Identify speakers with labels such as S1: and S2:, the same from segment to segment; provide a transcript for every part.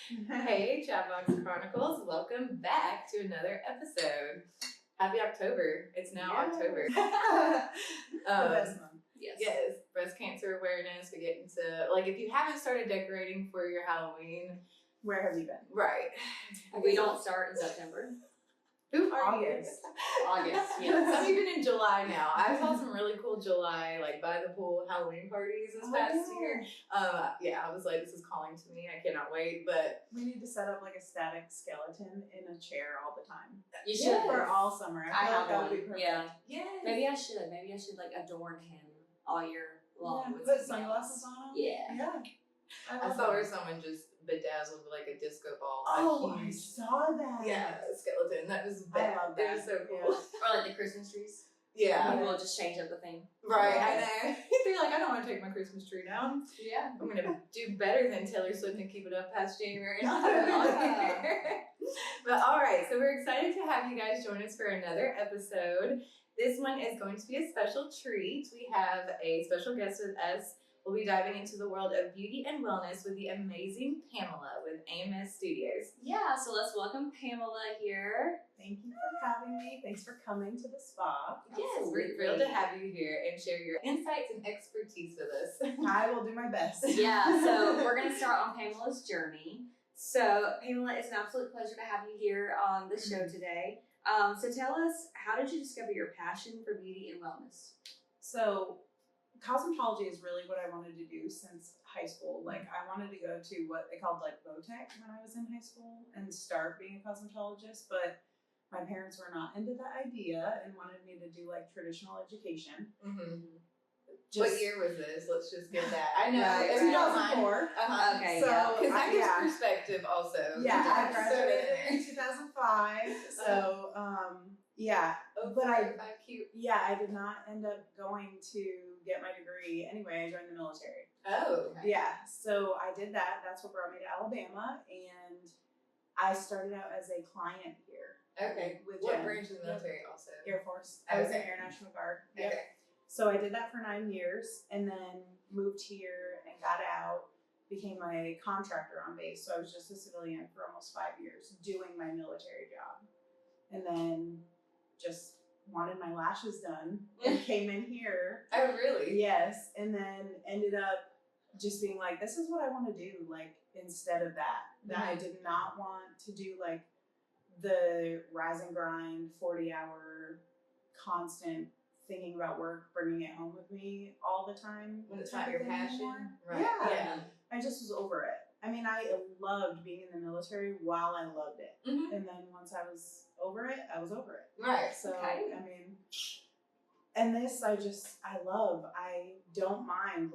S1: Hey, Chatbox Chronicles. Welcome back to another episode. Happy October. It's now October.
S2: The best month.
S1: Yes. Breast cancer awareness. We get into, if you haven't started decorating for your Halloween.
S2: Where have you been?
S1: Right.
S3: We don't start in September.
S1: Who are
S2: August.
S1: you?
S3: August,
S1: I'm
S3: yes.
S1: even in July now. I saw some really cool July, by the pool Halloween parties this past year. I was like, this is calling to me. I cannot wait. But
S2: we need to set up a static skeleton in a chair all the time.
S3: You should.
S2: For all summer.
S3: I
S2: feel
S3: have
S2: that would be
S3: one.
S2: perfect.
S3: Yeah.
S1: yes.
S3: Maybe I should adorn him all year long.
S2: Yeah,
S3: with
S2: put
S3: something
S2: sunglasses
S3: else.
S2: on.
S3: Yeah.
S2: Yeah.
S1: I saw where someone just bedazzled a disco ball.
S2: Oh,
S1: a
S2: I
S1: huge,
S2: saw that.
S1: yeah, skeleton. That was
S2: I
S1: bad.
S2: love
S1: It was
S2: that.
S1: so cool.
S3: Or the Christmas trees.
S1: Yeah.
S3: People will just change up the theme.
S1: Right. I know. They're like, I don't want to take my Christmas tree down.
S3: Yeah.
S1: I'm gonna do better than Taylor Swift and keep it up past January.
S3: Yeah.
S1: But all right, so we're excited to have you guys join us for another episode. This one is going to be a special treat. We have a special guest with us. We'll be diving into the world of beauty and wellness with the amazing Pamela with AMS Studios.
S3: Yeah, so let's welcome Pamela here.
S2: Thank you for having me. Thanks for coming to the spa.
S1: Yes, we're thrilled to have you here and share your insights and expertise with us.
S2: I will do my best.
S3: Yeah, so we're going to start on Pamela's journey. So, Pamela, it's an absolute pleasure to have you here on the show today. So tell us, how did you discover your passion for beauty and wellness?
S2: So, cosmetology is really what I wanted to do since high school. I wanted to go to what they called Vo-Tech when I was in high school and start being a cosmetologist, but my parents were not into the idea and wanted me to do traditional education.
S1: Mm-hmm. What year was this? Let's just get that. I know.
S2: Right,
S1: If you don't mind.
S2: 2004.
S3: Okay,
S2: So,
S3: yeah.
S1: Because that gives perspective also.
S2: Yeah, I
S1: So
S2: graduated in 2005. So, but I did not end up going to get my degree anyway. I joined the military.
S1: Oh. Okay.
S2: Yeah, so I did that. That's what brought me to Alabama, and I started out as a client here.
S1: Okay.
S2: With
S1: What
S2: Jen.
S1: branch of the military also?
S2: Air Force. I was in
S1: Okay.
S2: Air National Guard.
S1: Okay.
S2: Yep. So I did that for 9 years, and then moved here and got out, became a contractor on base. So I was just a civilian for almost 5 years doing my military job. And then just wanted my lashes done and came in here.
S1: Oh, really?
S2: Yes. And then ended up just being like, this is what I want to do. Instead of that I did not want to do the rise and grind 40-hour constant thinking about work, bringing it home with me all the time.
S1: When it's not your passion.
S2: Anymore.
S1: Right.
S2: Yeah. I just was over it. I mean, I loved being in the military while I loved it.
S1: Mm-hmm.
S2: And then once I was over it, I was over it.
S1: Right.
S2: So,
S3: Okay.
S2: I mean, and this I love. I don't mind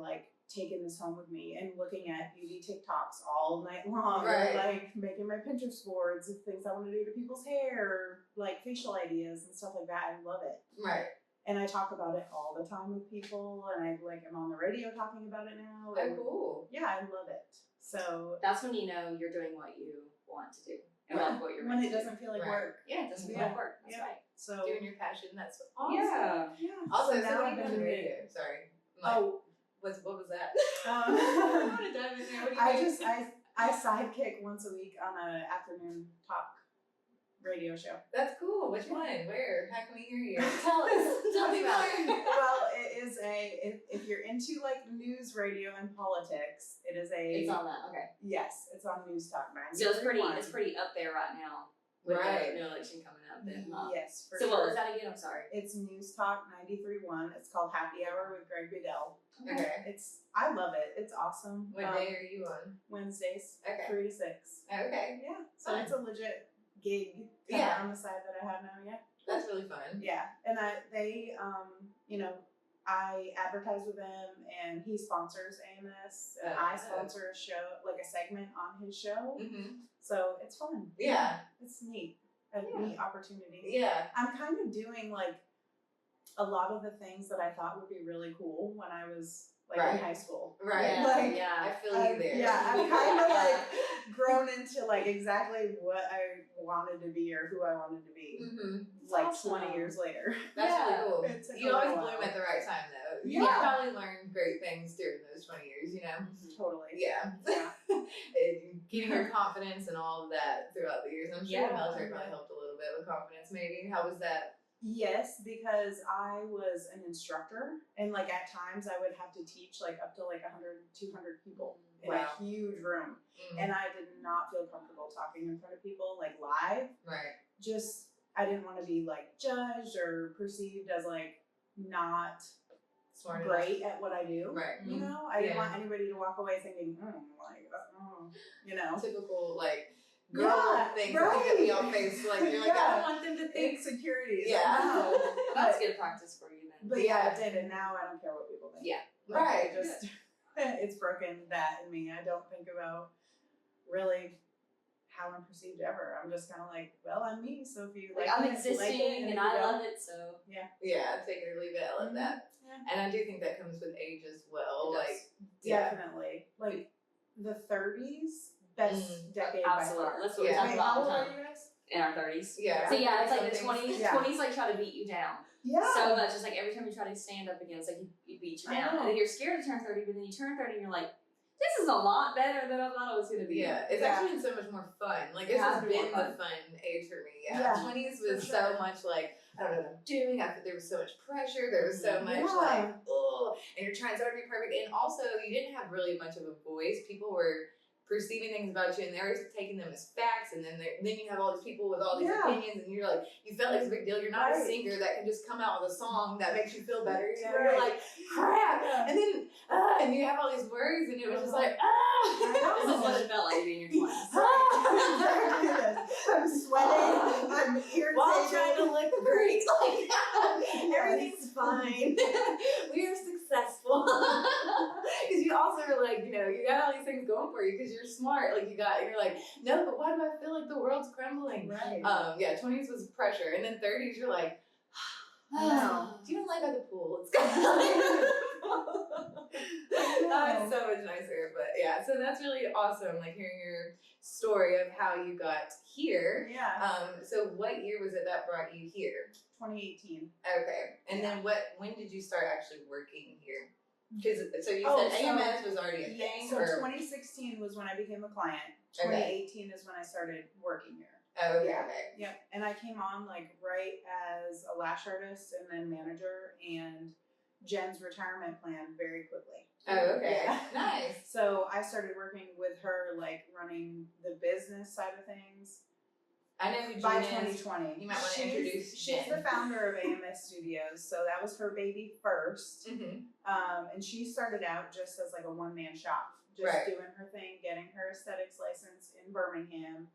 S2: taking this home with me and looking at beauty TikToks all night long.
S1: Right.
S2: Or making my Pinterest boards of things I want to do to people's hair, facial ideas and stuff like that. I love it.
S1: Right.
S2: And I talk about it all the time with people, and I'm on the radio talking about it now.
S1: Oh, cool.
S2: Yeah, I love it. So
S3: That's when you know you're doing what you want to do. And
S2: yeah,
S3: what you're
S2: when
S3: meant
S2: it
S3: to do.
S2: doesn't feel like
S1: Right.
S2: work.
S3: Yeah, it doesn't feel
S2: Yeah.
S3: like work. That's
S2: Yeah.
S3: right.
S2: So
S1: Doing your passion, that's awesome.
S3: Yeah.
S2: yeah.
S1: Also,
S2: so
S1: so
S2: now
S1: what
S2: I've
S1: do you do on
S2: been
S1: the
S2: doing
S1: radio? Sorry. What was that? I want to dive in there. What do you do?
S2: I sidekick once a week on an afternoon talk radio show.
S1: That's cool. Which one? Where? How can we hear you?
S3: Tell us. Tell me about it.
S2: Well, it is if you're into news, radio, and politics, it is a.
S3: It's on that. Okay.
S2: Yes, it's on News Talk 9.
S3: So it's pretty up there right now with
S1: Right.
S3: the new election coming up. And,
S2: Yes, for
S3: so
S2: sure.
S3: what was that again? I'm sorry.
S2: It's News Talk 93.1. It's called Happy Hour with Greg Bedell.
S1: Okay.
S2: I love it. It's awesome.
S1: What day are you on?
S2: Wednesdays,
S1: Okay.
S2: 3 to 6.
S1: Okay.
S2: Yeah. So
S1: Fun.
S2: it's a legit gig
S1: Yeah.
S2: on the side that I have now. Yeah.
S1: That's really fun.
S2: Yeah. And I advertise with him, and he sponsors AMS, and I sponsor a show, a segment on his show.
S1: Mm-hmm.
S2: So it's fun.
S1: Yeah.
S2: It's neat. A neat opportunity.
S1: Yeah.
S2: I'm kind of doing a lot of the things that I thought would be really cool when I was
S1: Right.
S2: in high school.
S1: Right.
S3: Yeah.
S1: I feel you there.
S2: Yeah, I'm kind of grown into exactly what I wanted to be or who I wanted to be.
S1: Mm-hmm.
S3: awesome.
S2: 20 years later.
S1: That's
S3: Yeah.
S1: really cool.
S2: It took
S1: You
S2: a
S1: always
S2: little
S1: bloom
S2: while.
S1: at the right time, though. You
S2: Yeah.
S1: probably learned great things during those 20 years, you know?
S2: Totally.
S1: Yeah.
S2: Yeah.
S1: And you keeping your confidence and all of that throughout the years. I'm sure the military probably helped a little bit with confidence. Maybe how was that?
S2: Yes, because I was an instructor, and like at times I would have to teach like up to like 100, 200 people in a huge room. And I did not feel comfortable talking in front of people like live.
S1: Right.
S2: Just, I didn't want to be like judged or perceived as like not
S1: smart
S2: great at what I do.
S1: Right.
S2: You know, I didn't want anybody to walk away thinking, you know.
S1: Typical like girl things that get me on face. Like you're like, I don't want them to think
S2: insecurities.
S1: Yeah.
S3: That's good practice for you then.
S2: But yeah, it did, and now I don't care what people think.
S3: Yeah.
S2: Like,
S1: right.
S2: Just it's broken that in me. I don't think about really how I'm perceived ever. I'm just kind of like, well, I'm me. So if you like,
S3: I'm
S2: it,
S3: existing
S2: like it,
S3: and I love it. So
S1: yeah, take it or leave it. I love that.
S2: Yeah.
S1: And I do think that comes with age as well.
S2: Definitely, like the 30s, best decade
S3: absolutely.
S2: by far.
S3: That's what we're talking about all the time.
S2: Are you guys?
S3: In our 30s.
S1: Yeah.
S3: So yeah, it's like the 20s.
S2: Yeah.
S3: 20s like try to beat you down.
S2: Yeah.
S3: So much. It's like every time you try to stand up again, it's like you beat you down. And then you're scared to turn 30, but then you turn 30 and you're like, this is a lot better than I thought it was going to be.
S1: Yeah, it's actually been so much more fun. Like, this has been the fun age for me. Yeah. 20s was so much like, I don't know what I'm doing. There was so much pressure. There was so much like, oh, and you're trying so hard to be perfect. And also, you didn't have really much of a voice. People were perceiving things about you and they were taking them as facts, and then you have all these people with all these opinions, and you're like, you felt like it's a big deal. You're not a singer that can just come out with a song that makes you feel better. You know, you're like, crap, and then and you have all these worries, and it was just like,
S3: This is what it felt like being in your 20s.
S2: I'm sweating. I'm irritated.
S1: While trying to look great, like everything's fine. We are successful because you also are like, you know, you got all these things going for you because you're smart. Like you're like, no, but why do I feel like the world's crumbling?
S2: Right.
S1: 20s was pressure, and then 30s you're like,
S2: no.
S1: do you want to lie by the pool? It's good. That's so much nicer. But yeah, so that's really awesome. Like hearing your story of how you got here.
S2: Yeah.
S1: So what year was it that brought you here?
S2: 2018.
S1: Okay. And then when did you start actually working here? Because so you said AMS was already a thing.
S2: So 2016 was when I became a client. 2018 is when I started working here.
S1: Oh, okay.
S2: Yep. And I came on like right as a lash artist and then manager, and Jen's retirement plan very quickly.
S1: Oh, okay.
S2: Yeah.
S1: Nice.
S2: So I started working with her, like running the business side of things.
S1: I know who Jen
S2: by
S1: is.
S2: 2020.
S1: You might want to introduce
S2: She's
S1: Jen.
S2: the founder of AMS Studios, so that was her baby first.
S1: Mm-hmm.
S2: And she started out just as like a one-man shop, just doing her thing, getting her aesthetics license in Birmingham,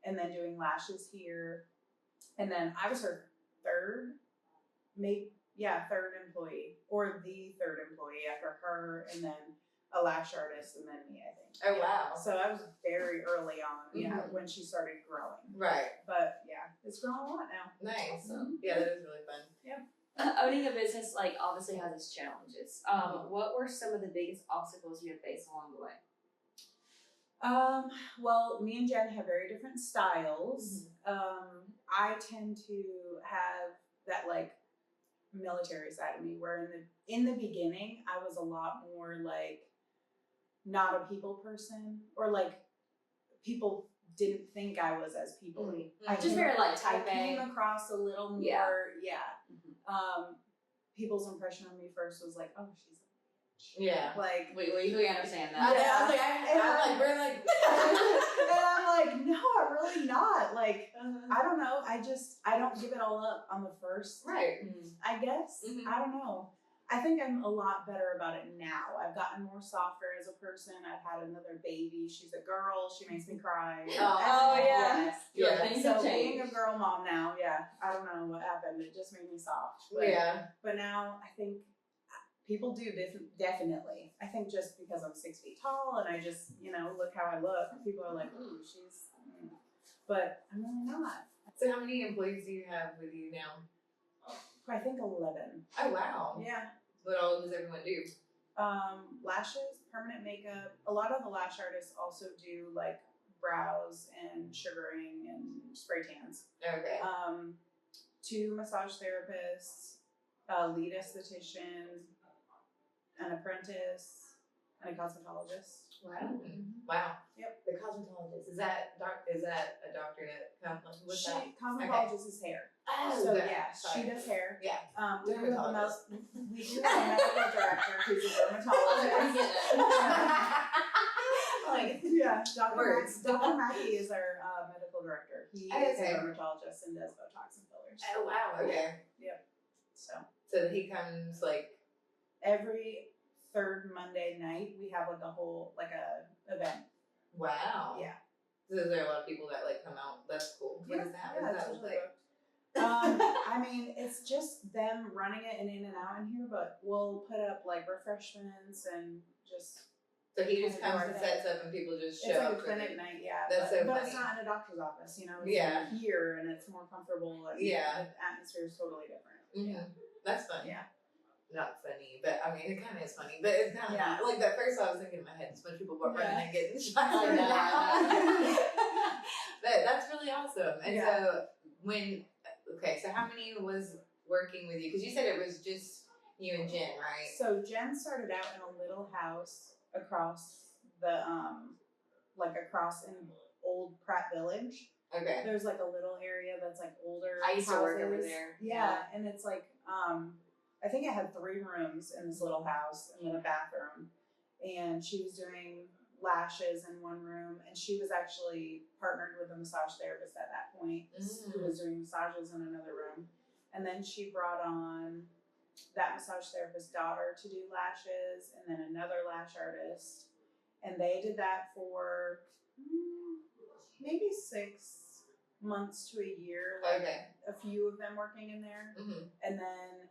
S2: and then doing lashes here. And then I was her third employee, or the third employee after her, and then a lash artist, and then me, I think.
S1: Oh, wow.
S2: So I was very early on, when she started growing.
S1: Right.
S2: But yeah, it's grown a lot now.
S1: Nice. Yeah, that is really fun.
S2: Yeah.
S3: Owning a business obviously has its challenges. What were some of the biggest obstacles you had faced along the way?
S2: Well, me and Jen have very different styles. I tend to have that like military side of me, where in the beginning I was a lot more like not a people person, or like people didn't think I was as people-y. I
S3: Just very like
S2: I
S3: type A.
S2: came across a little more, people's impression of me first was like, oh, she's like,
S3: we understand that.
S1: We're like,
S2: and I'm like, no, I'm really not. Like, I don't know. I don't give it all up on the first.
S1: right.
S2: I guess. I don't know. I think I'm a lot better about it now. I've gotten more softer as a person. I've had another baby. She's a girl. She makes me cry.
S3: Yeah. Things
S2: So
S3: have
S2: being
S3: changed.
S2: a girl mom now, I don't know what happened. It just made me soft. But now I think people do definitely. I think just because I'm 6 feet tall and I just, look how I look, people are like, ooh, she's, but I'm really not.
S1: So how many employees do you have with you now?
S2: I think 11.
S1: Oh, wow.
S2: Yeah.
S1: What all does everyone do?
S2: Lashes, permanent makeup. A lot of the lash artists also do like brows and sugaring and spray tans.
S1: Okay.
S2: 2 massage therapists, lead estheticians, an apprentice, and a cosmetologist.
S1: Wow. Wow.
S2: Yep.
S1: The cosmetologist, is that a doctor that comes, what's that?
S2: Cosmetologist is hair.
S1: Oh,
S2: So
S1: okay.
S2: yeah,
S1: Sorry.
S2: she does hair.
S1: Yeah.
S2: We do have
S1: Dermatologist.
S2: a medical director who's a dermatologist.
S1: Like,
S2: Yeah,
S1: Words.
S2: Dr. Mackey is our medical director. He is
S1: Okay.
S2: a dermatologist and does Botox and fillers.
S1: oh wow, okay.
S2: So
S1: he comes like,
S2: every third Monday night we have like a event.
S1: wow.
S2: Yeah.
S1: So is there a lot of people that like come out? That's cool. What is that? What
S2: Yeah,
S1: does that
S2: it's
S1: look
S2: usually
S1: like?
S2: booked. I mean, it's just them running it and in and out in here, but we'll put up like refreshments and just.
S1: So he just
S2: Kind of
S1: comes and
S2: do our
S1: sets up and people just show
S2: It's like
S1: up
S2: a
S1: for
S2: clinic
S1: the-
S2: night, yeah.
S1: That's
S2: but,
S1: so
S2: but it's
S1: funny.
S2: not in a doctor's office, you know. It's
S1: Yeah.
S2: here and it's more comfortable. And
S1: Yeah.
S2: the atmosphere is totally different.
S1: Mhm. That's funny.
S2: Yeah.
S1: Not funny, but I mean, it kind of is funny, but it's kind of
S2: Yeah.
S1: not. Like, at first I was thinking in my head, so much people were running
S2: Yeah.
S1: and getting shots.
S3: I know, I
S1: But that's really awesome. And
S2: Yeah.
S1: so, so how many was working with you? Because you said it was just you and Jen, right?
S2: So Jen started out in a little house across the across in old Pratt Village.
S1: Okay.
S2: There's like a little area that's like older.
S3: I used to work over
S2: houses.
S3: there.
S2: Yeah, and it's like I think it had 3 rooms in this little house and then a bathroom. And she was doing lashes in one room, and she was actually partnered with a massage therapist at that point who was doing massages in another room. And then she brought on that massage therapist's daughter to do lashes, and then another lash artist. And they did that for maybe 6 months to a year. Like
S1: Okay.
S2: a few of them working in there.
S1: Mm-hmm.
S2: And then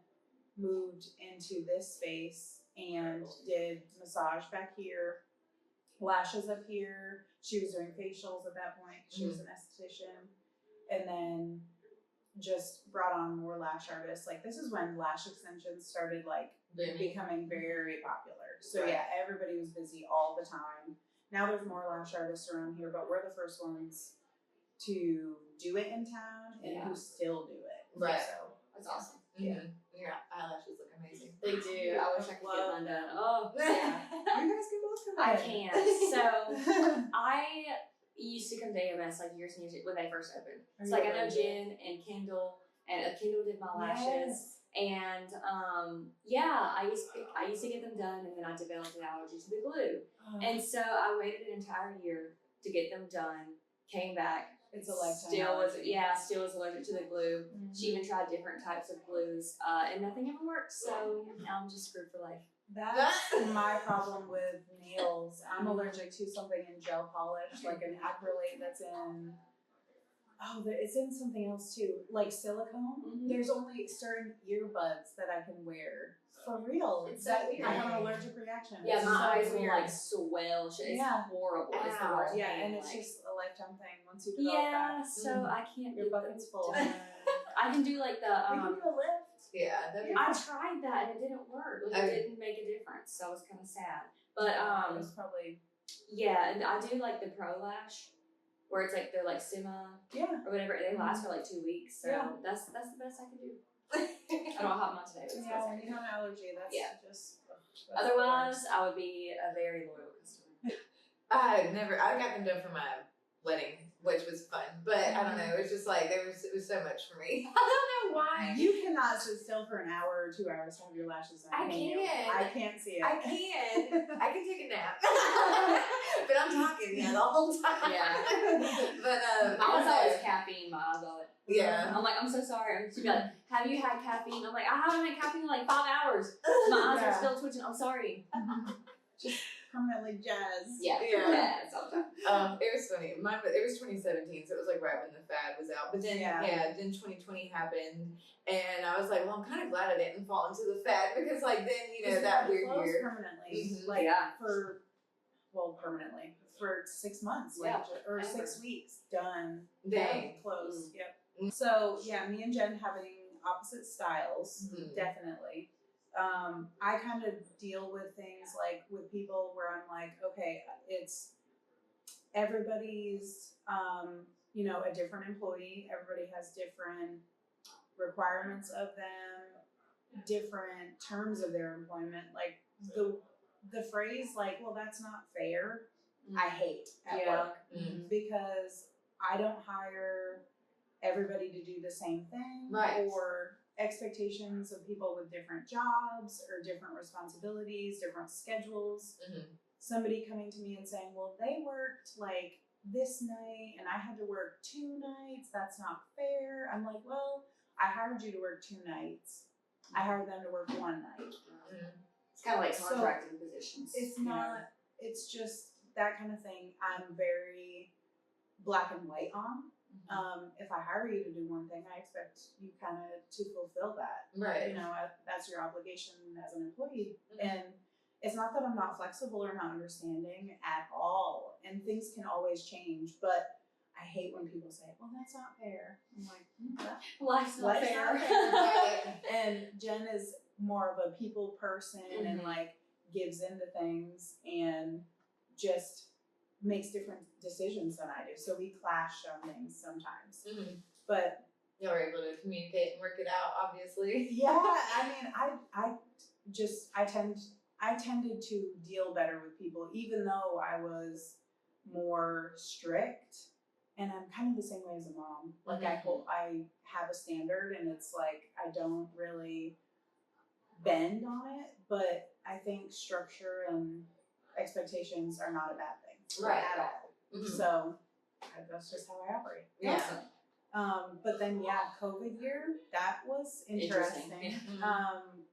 S2: moved into this space and did massage back here, lashes up here. She was doing facials at that point. She was an esthetician. And then just brought on more lash artists. Like, this is when lash extensions started like becoming very popular. So
S1: Right.
S2: yeah, everybody was busy all the time. Now there's more lash artists around here, but we're the first ones to do it in town and who still do it.
S1: Right.
S2: So
S3: That's awesome.
S2: Yeah.
S1: Your eyelashes look amazing.
S3: They do. I wish I could get mine done. Oh,
S2: you guys can both come
S3: I
S2: in.
S3: can't. So I used to come to AMS like years and years when they first opened. It's like I know Jen and Kendall, and Kendall did my lashes, and I used to get them done, and then I developed an allergy to the glue, and so I waited an entire year to get them done. Came back.
S2: It's a lifetime
S3: Still was allergic to the glue.
S2: Mm-hmm.
S3: She even tried different types of glues, and nothing ever worked. So now I'm just screwed for life.
S2: That's my problem with nails. I'm allergic to something in gel polish, like an acrylate that's in. It's in something else too, like silicone.
S3: Mm-hmm.
S2: There's only certain earbuds that I can wear. For real,
S3: It's so weird.
S2: I have an allergic reaction.
S3: Yeah,
S2: It's
S3: my
S2: so
S3: eyes will
S2: weird.
S3: like swell. It's horrible. It's the
S1: Ow.
S3: worst.
S2: Yeah,
S3: pain,
S2: and it's
S3: like-
S2: just a lifetime thing. Once you develop that,
S3: so I can't.
S2: your
S3: do
S2: bucket's
S3: the-
S2: full.
S3: I can do like the.
S2: We can do a lift.
S1: Yeah. That'd be
S3: I tried that and it didn't work. Like, it didn't make a difference. So I was kind of sad. But
S2: it was probably
S3: yeah, and I do like the Pro Lash, where it's like they're like Sima or whatever. And they last for like 2 weeks. So
S2: Yeah.
S3: that's the best I can do. I don't have mine today. But it's the best I
S2: when
S3: can
S2: you
S3: do.
S2: have an allergy, that's just. That's
S3: Otherwise, I would be a very loyal customer.
S1: I got them done for my wedding, which was fun, but I don't know, it was just like, it was so much for me. I don't know why.
S2: You cannot sit still for an hour or 2 hours to have your lashes done.
S1: I
S2: can you?
S1: can.
S2: I can't see it.
S1: I can take a nap. But I'm talking the whole time.
S3: Yeah.
S1: But
S3: I was always caffeine. My eyes all.
S1: Yeah.
S3: I'm like, I'm so sorry. She'd be like, have you had caffeine? I'm like, I haven't had caffeine in like 5 hours. My eyes are still twitching. I'm sorry.
S2: Just permanently jazz.
S3: Yeah.
S1: Yeah.
S3: It's all time.
S1: It was funny. It was 2017, so it was like right when the fad was out. But then, then 2020 happened, and I was like, well, I'm kind of glad I didn't fall into the fad because, like, then that weird year.
S2: Permanently,
S1: Mhm.
S2: like permanently for 6 months, or 6 weeks. Done.
S1: Dang.
S2: Closed. Yep. So me and Jen having opposite styles, definitely. I kind of deal with things like with people where I'm like, okay, it's everybody's, a different employee. Everybody has different requirements of them, different terms of their employment. Like the phrase like, well, that's not fair, I hate at
S3: Yeah.
S2: work because I don't hire everybody to do the same thing,
S1: Right.
S2: or expectations of people with different jobs or different responsibilities, different schedules. Somebody coming to me and saying, well, they worked like this night and I had to work 2 nights, that's not fair. I'm like, well, I hired you to work 2 nights. I hired them to work 1 night.
S3: It's kind of like contracting positions.
S2: It's not, it's just that kind of thing I'm very black and white on. If I hire you to do one thing, I expect you kind of to fulfill that.
S1: Right.
S2: You know, that's your obligation as an employee. And it's not that I'm not flexible or not understanding at all. And things can always change. But I hate when people say, well, that's not fair. I'm like,
S3: life's not fair.
S1: Right.
S2: And Jen is more of a people person and like gives into things and just makes different decisions than I do. So we clash on things sometimes. But
S1: y'all are able to communicate and work it out, obviously.
S2: yeah, I mean, I tended to deal better with people, even though I was more strict. And I'm kind of the same way as a mom. Like I have a standard, and it's like I don't really bend on it. But I think structure and expectations are not a bad thing,
S1: Right.
S2: at all. So that's just how I operate.
S1: Yeah.
S2: But then, COVID year, that was interesting.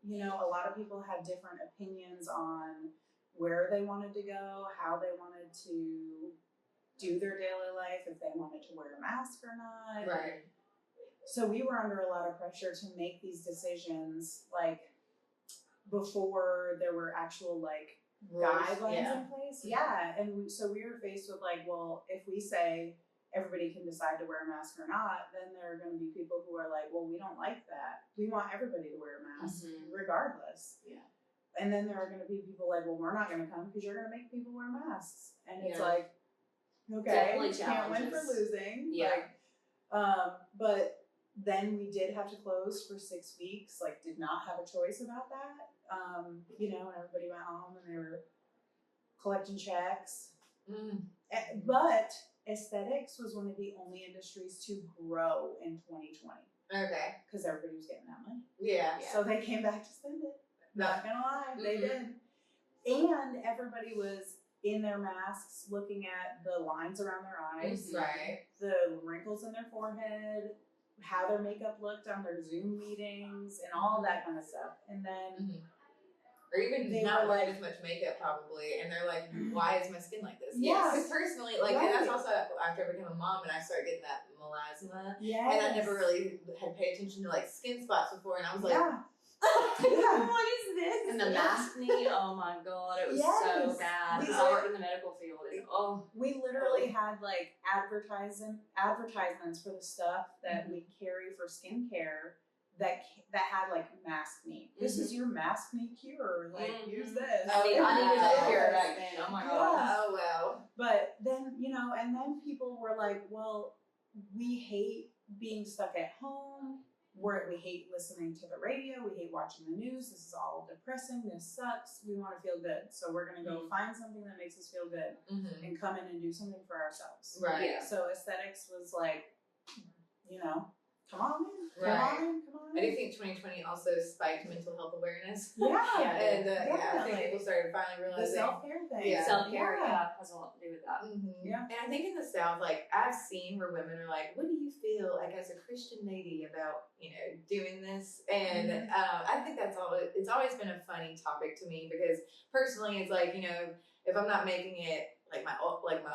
S2: You know, a lot of people had different opinions on where they wanted to go, how they wanted to do their daily life, if they wanted to wear a mask or not.
S1: Right.
S2: So we were under a lot of pressure to make these decisions, like, before there were actual, like, guidelines in place. And so we were faced with, like, well, if we say everybody can decide to wear a mask or not, then there are going to be people who are like, well, we don't like that. We want everybody to wear a mask regardless. Yeah. And then there are going to be people like, well, we're not going to come because you're going to make people wear masks. And it's like, okay, can't win for losing.
S3: Yeah.
S2: Like, but then we did have to close for 6 weeks, like did not have a choice about that. You know, and everybody went home and they were collecting checks. But aesthetics was one of the only industries to grow in 2020.
S1: Okay.
S2: Because everybody was getting that money.
S1: Yeah.
S2: So they came back to spend it. Not gonna lie, they did. And everybody was in their masks looking at the lines around their eyes,
S1: Right.
S2: the wrinkles in their forehead, how their makeup looked on their Zoom meetings, and all that kind of stuff. And then
S1: or even
S2: they
S1: not
S2: were
S1: wearing
S2: like,
S1: as much makeup probably, and they're like, why is my skin like this?
S2: Yes.
S1: Because personally, like, and that's also after I became a mom and I started getting that melasma,
S2: yes.
S1: and I never really had paid attention to like skin spots before, and I was like,
S3: what is this? And the mask knee, oh my god, it was so bad.
S2: We
S3: I worked in the medical field, and
S2: we literally had like advertisements for the stuff that we carry for skincare that had like mask knee. This is your mask knee cure. Like use this.
S3: I needed that cure back then. Oh my god.
S1: Oh well.
S2: But then, you know, and then people were like, well, we hate being stuck at home. We hate listening to the radio. We hate watching the news. This is all depressing. This sucks. We want to feel good. So we're going to go find something that makes us feel good and come in and do something for ourselves.
S1: Right.
S2: Yeah. So aesthetics was like, you know, come on in. Come on in.
S1: I do think 2020 also spiked mental health awareness.
S2: Yeah.
S1: And I think people started finally realizing
S2: the self-care thing.
S1: Yeah.
S3: Self-care, has a lot to do with that.
S2: Yeah.
S1: And I think in the South, like, I've seen where women are like, what do you feel like as a Christian lady about, you know, doing this? And I think it's always been a funny topic to me because personally it's like, you know, if I'm not making it like my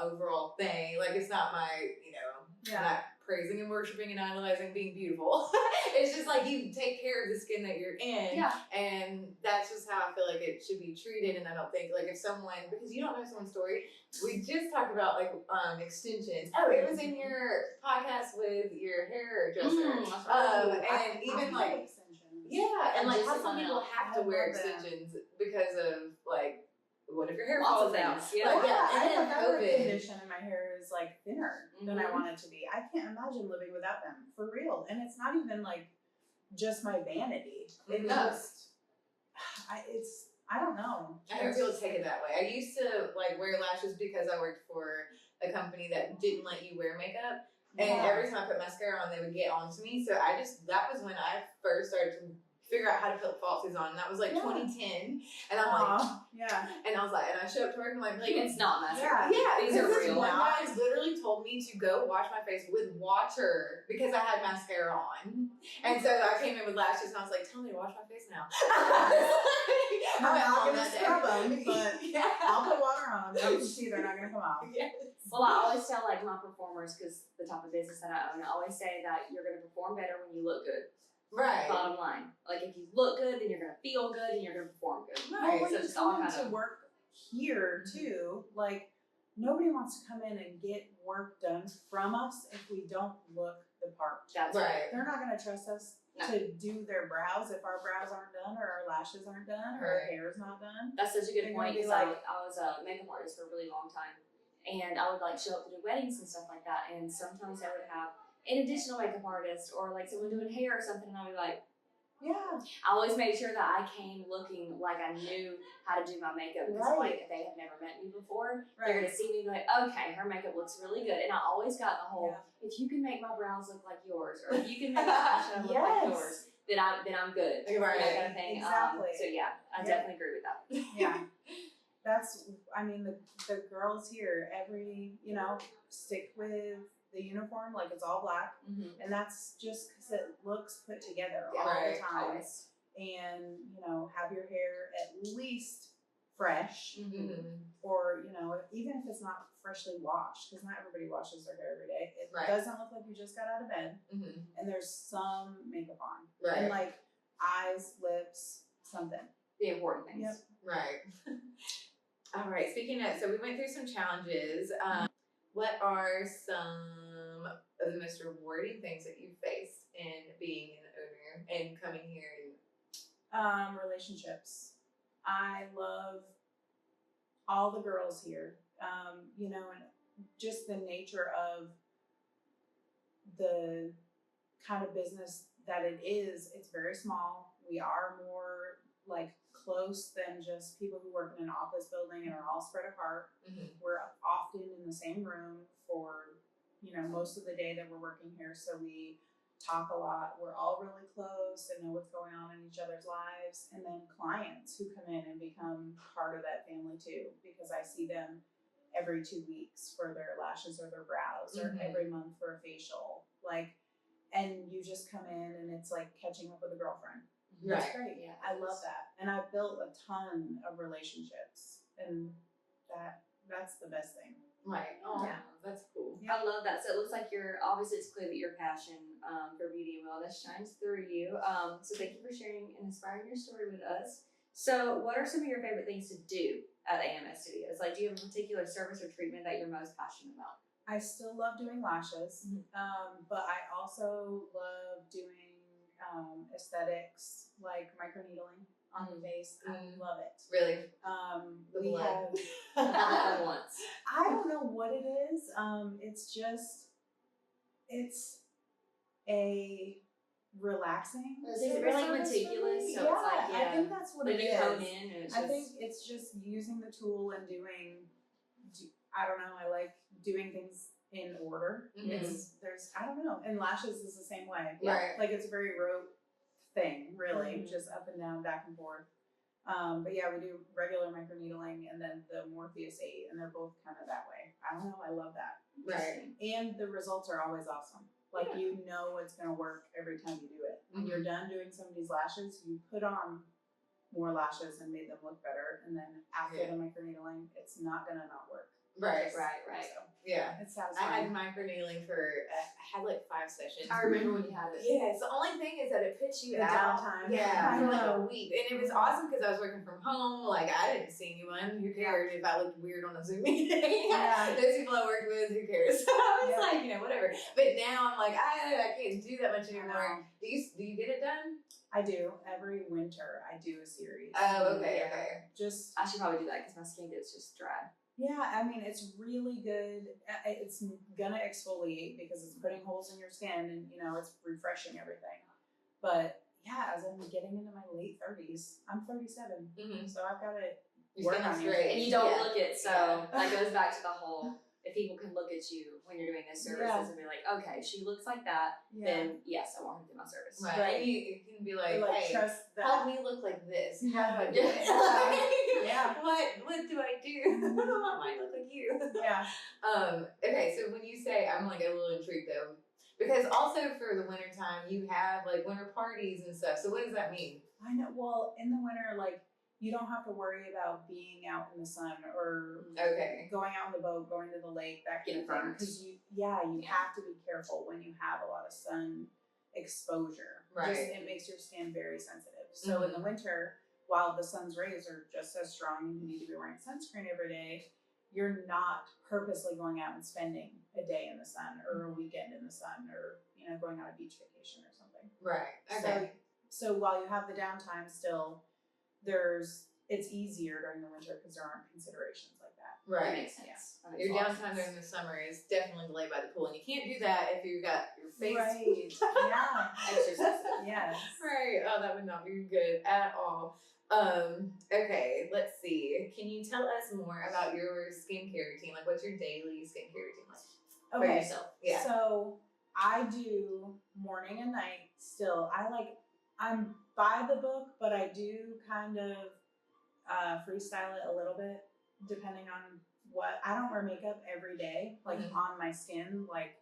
S1: overall thing, like it's not my, you know, I'm not praising and worshiping and idolizing being beautiful. It's just like you take care of the skin that you're in. Yeah. And that's just how I feel like it should be treated. And I don't think like if someone, because you don't know someone's story, we just talked about like extensions. Oh, it was in your podcast with your hairdresser. And even like extensions. Yeah, and like how some people have to wear extensions because of like what if your hair falls out?
S2: Yeah, I have another condition and my hair is like thinner than I want it to be. I can't imagine living without them for real. And it's not even like just my vanity. It just, I don't know.
S1: I heard people take it that way. I used to like wear lashes because I worked for a company that didn't let you wear makeup. And every time I put mascara on, they would get onto me. So that was when I first started to figure out how to put falsies on. And that was like 2010. And I'm like, and I was like, and I showed up to work and I'm like,
S3: it's not mascara.
S1: Yeah,
S3: these are real.
S1: One guy literally told me to go wash my face with water because I had mascara on. And so I came in with lashes and I was like, tell me to wash my face now.
S2: I'm not going to scrub them, but I'll put water on them. You can see they're not going to come off.
S1: Yes.
S3: Well, I always tell like my performers, because the type of business that I own, I always say that you're going to perform better when you look good.
S1: Right.
S3: Bottom line. Like if you look good, then you're going to feel good and you're going to perform good.
S2: Right. Well,
S3: So
S2: when you come into work here too, like nobody wants to come in and get work done from us if we don't look the part.
S3: That's
S1: right.
S2: They're not going to trust us to do their brows if our brows aren't done or our lashes aren't done or our hair's not done.
S3: That's such a good point.
S2: Be
S3: I was a makeup artist for a really long time. And I would like show up to do weddings and stuff like that. And sometimes I would have an additional makeup artist or like someone doing hair or something. And I would be like, I always made sure that I came looking like I knew how to do my makeup. Because like if they have never met me before, they're going to see me and be like, okay, her makeup looks really good. And I always got the whole, if you can make my brows look like yours or if you can make my eyeshadow look like yours, then I'm good.
S1: Right.
S3: That kind of thing.
S2: Exactly.
S3: So yeah, I definitely agree with that.
S2: Yeah. The girls here, stick with the uniform, like it's all black. Mm-hmm. And that's just because it looks put together all the time. Always. And, have your hair at least fresh. Mm-hmm. Or, even if it's not freshly washed, because not everybody washes their hair every day. It doesn't look like you just got out of bed. Mm-hmm. And there's some makeup on. Right. And like eyes, lips, something.
S3: The important things.
S2: Yep.
S1: Right. All right. Speaking of, so we went through some challenges. What are some of the most rewarding things that you faced in being an owner and coming here?
S2: Relationships. I love all the girls here. And just the nature of the kind of business that it is. It's very small. We are more like close than just people who work in an office building and are all spread apart. Mm-hmm. We're often in the same room for, most of the day that we're working here. So we talk a lot. We're all really close and know what's going on in each other's lives. And then clients who come in and become part of that family too, because I see them every 2 weeks for their lashes or their brows, or every month for a facial. And you just come in and it's like catching up with a girlfriend.
S1: Right.
S2: That's great. Yeah, I love that. And I've built a ton of relationships, and that's the best thing.
S1: Right. Oh, yeah. That's cool.
S3: Yeah. I love that. So it looks like it's clear that your passion for beauty and wellness shines through you. So thank you for sharing and inspiring your story with us. So what are some of your favorite things to do at AMS Studios? Like, do you have a particular service or treatment that you're most passionate about?
S2: I still love doing lashes, but I also love doing aesthetics, like microneedling on the face. I love it.
S1: Really?
S2: We have
S3: once.
S2: I don't know what it is. It's a relaxing.
S3: Is it really meticulous? So it's like,
S2: I think that's what it is.
S3: Hone in and
S2: I think it's just using the tool and I don't know. I like doing things in order. I don't know. And lashes is the same way.
S1: Right.
S2: Like it's a very rote thing, really, just up and down, back and forth. But yeah, we do regular microneedling and then the Morpheus 8, and they're both kind of that way. I don't know. I love that.
S1: Right.
S2: And the results are always awesome. Like you know it's going to work every time you do it. When you're done doing somebody's lashes, you put on more lashes and made them look better. And then after the microneedling, it's not going to not work.
S1: Right.
S2: So, it's satisfying.
S1: I had microneedling I had like 5 sessions.
S3: I remember when you had it.
S1: Yes. The only thing is that it puts you
S2: the
S1: out.
S2: Downtime.
S1: Yeah. For like a week. And it was awesome because I was working from home. Like I didn't see anyone. Who cared if I looked weird on a Zoom meeting? Those people I worked with, who cares? So it's like, whatever. But now I'm like, I can't do that much anymore. Do you get it done?
S2: I do. Every winter I do a series.
S1: Oh, okay.
S3: I should probably do that because my skin gets just dry.
S2: Yeah, I mean, it's really good. It's gonna exfoliate because it's putting holes in your skin and, it's refreshing everything. But as I'm getting into my late 30s, I'm 37, so I've got to
S1: Your
S2: work
S1: skin
S2: on
S1: is
S2: it.
S1: great.
S3: And you don't
S1: Yeah.
S3: look it, so that goes back to the whole, if people can look at you when you're doing those services and be like, okay, she looks like that, then yes, I want her to do my service.
S1: Right. And you can be like, hey,
S2: trust that.
S1: help me look like this.
S2: Yeah.
S1: How do I do it?
S2: Yeah.
S1: What do I do? I want mine to look like you.
S2: Yeah.
S1: Okay, so when you say, I'm like a little intrigued though, because also for the winter time you have like winter parties and stuff. So what does that mean?
S2: I know. Well, in the winter, like, you don't have to worry about being out in the sun or going out on the boat, going to the lake, that kind of thing. Because you have to be careful when you have a lot of sun exposure.
S1: Right.
S2: It makes your skin very sensitive. So in the winter, while the sun's rays are just as strong and you need to be wearing sunscreen every day, you're not purposely going out and spending a day in the sun or a weekend in the sun or, going on a beach vacation or something.
S1: Right. Okay.
S2: So while you have the downtime still, it's easier during the winter because there aren't considerations like that.
S3: That makes sense.
S1: Yeah. Your downtime during the summer is definitely laid by the pool, and you can't do that if you've got your face
S2: exercise. Yes.
S1: Right. Oh, that would not be good at all. Okay, let's see. Can you tell us more about your skincare routine? Like, what's your daily skincare routine like? For yourself? Yeah.
S2: So I do morning and night still. I'm by the book, but I do kind of freestyle it a little bit depending on what. I don't wear makeup every day, like on my skin. Like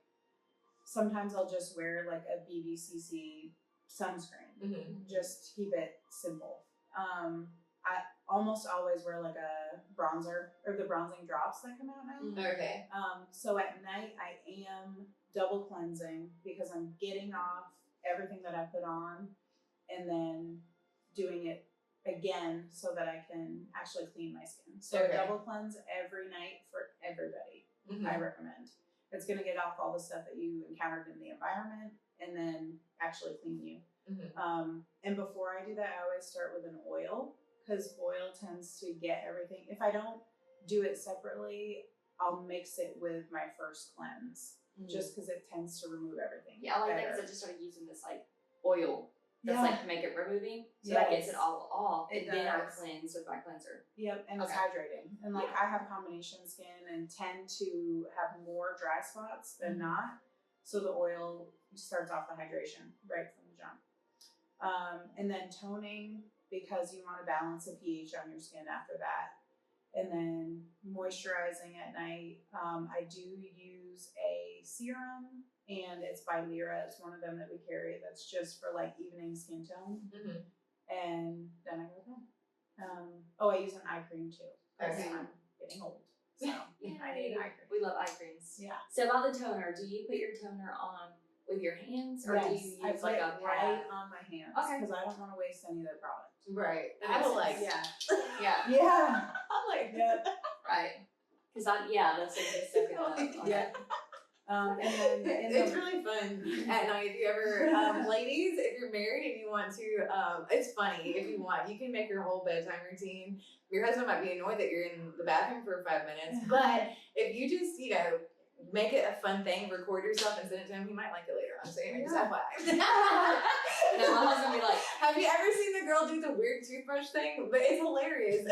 S2: sometimes I'll just wear like a BBCC sunscreen, just to keep it simple. I almost always wear like a bronzer or the bronzing drops that come out now.
S1: Okay.
S2: So at night I am double cleansing because I'm getting off everything that I put on and then doing it again so that I can actually clean my skin. So double cleanse every night for everybody. I recommend. It's going to get off all the stuff that you encountered in the environment and then actually clean you. And before I do that, I always start with an oil because oil tends to get everything. If I don't do it separately, I'll mix it with my first cleanse just because it tends to remove everything.
S3: Yeah, I like that because I just started using this like oil that's like makeup removing, so that gets it all off, and then I cleanse with my cleanser.
S2: Yep, and it's hydrating. And like I have combination skin and tend to have more dry spots than not, so the oil starts off the hydration right from the jump. And then toning because you want to balance the pH on your skin after that. And then moisturizing at night. I do use a serum, and it's by Lelah. It's one of them that we carry that's just for like evening skin tone. And then I go to bed. I use an eye cream too. Because I'm getting old. So I need an eye cream.
S3: We love eye creams.
S2: Yeah.
S3: So about the toner, do you put your toner on with your hands, or do you use like a pad?
S2: Right on my hands?
S3: Okay.
S2: Because I don't want to waste any of their product.
S1: Right. I don't like.
S3: Yeah.
S1: I like.
S2: Yep.
S3: Right. Because that's like just soak it up.
S2: Yeah. And then
S1: it's really fun at night. If you ever, ladies, if you're married and you want to, it's funny. If you want, you can make your whole bedtime routine. Your husband might be annoyed that you're in the bathroom for 5 minutes, but if you just, make it a fun thing, record yourself and send it to him, he might like it later on. So anyway, just FYI.
S3: And then my husband be like,
S1: have you ever seen the girl do the weird toothbrush thing? But it's hilarious.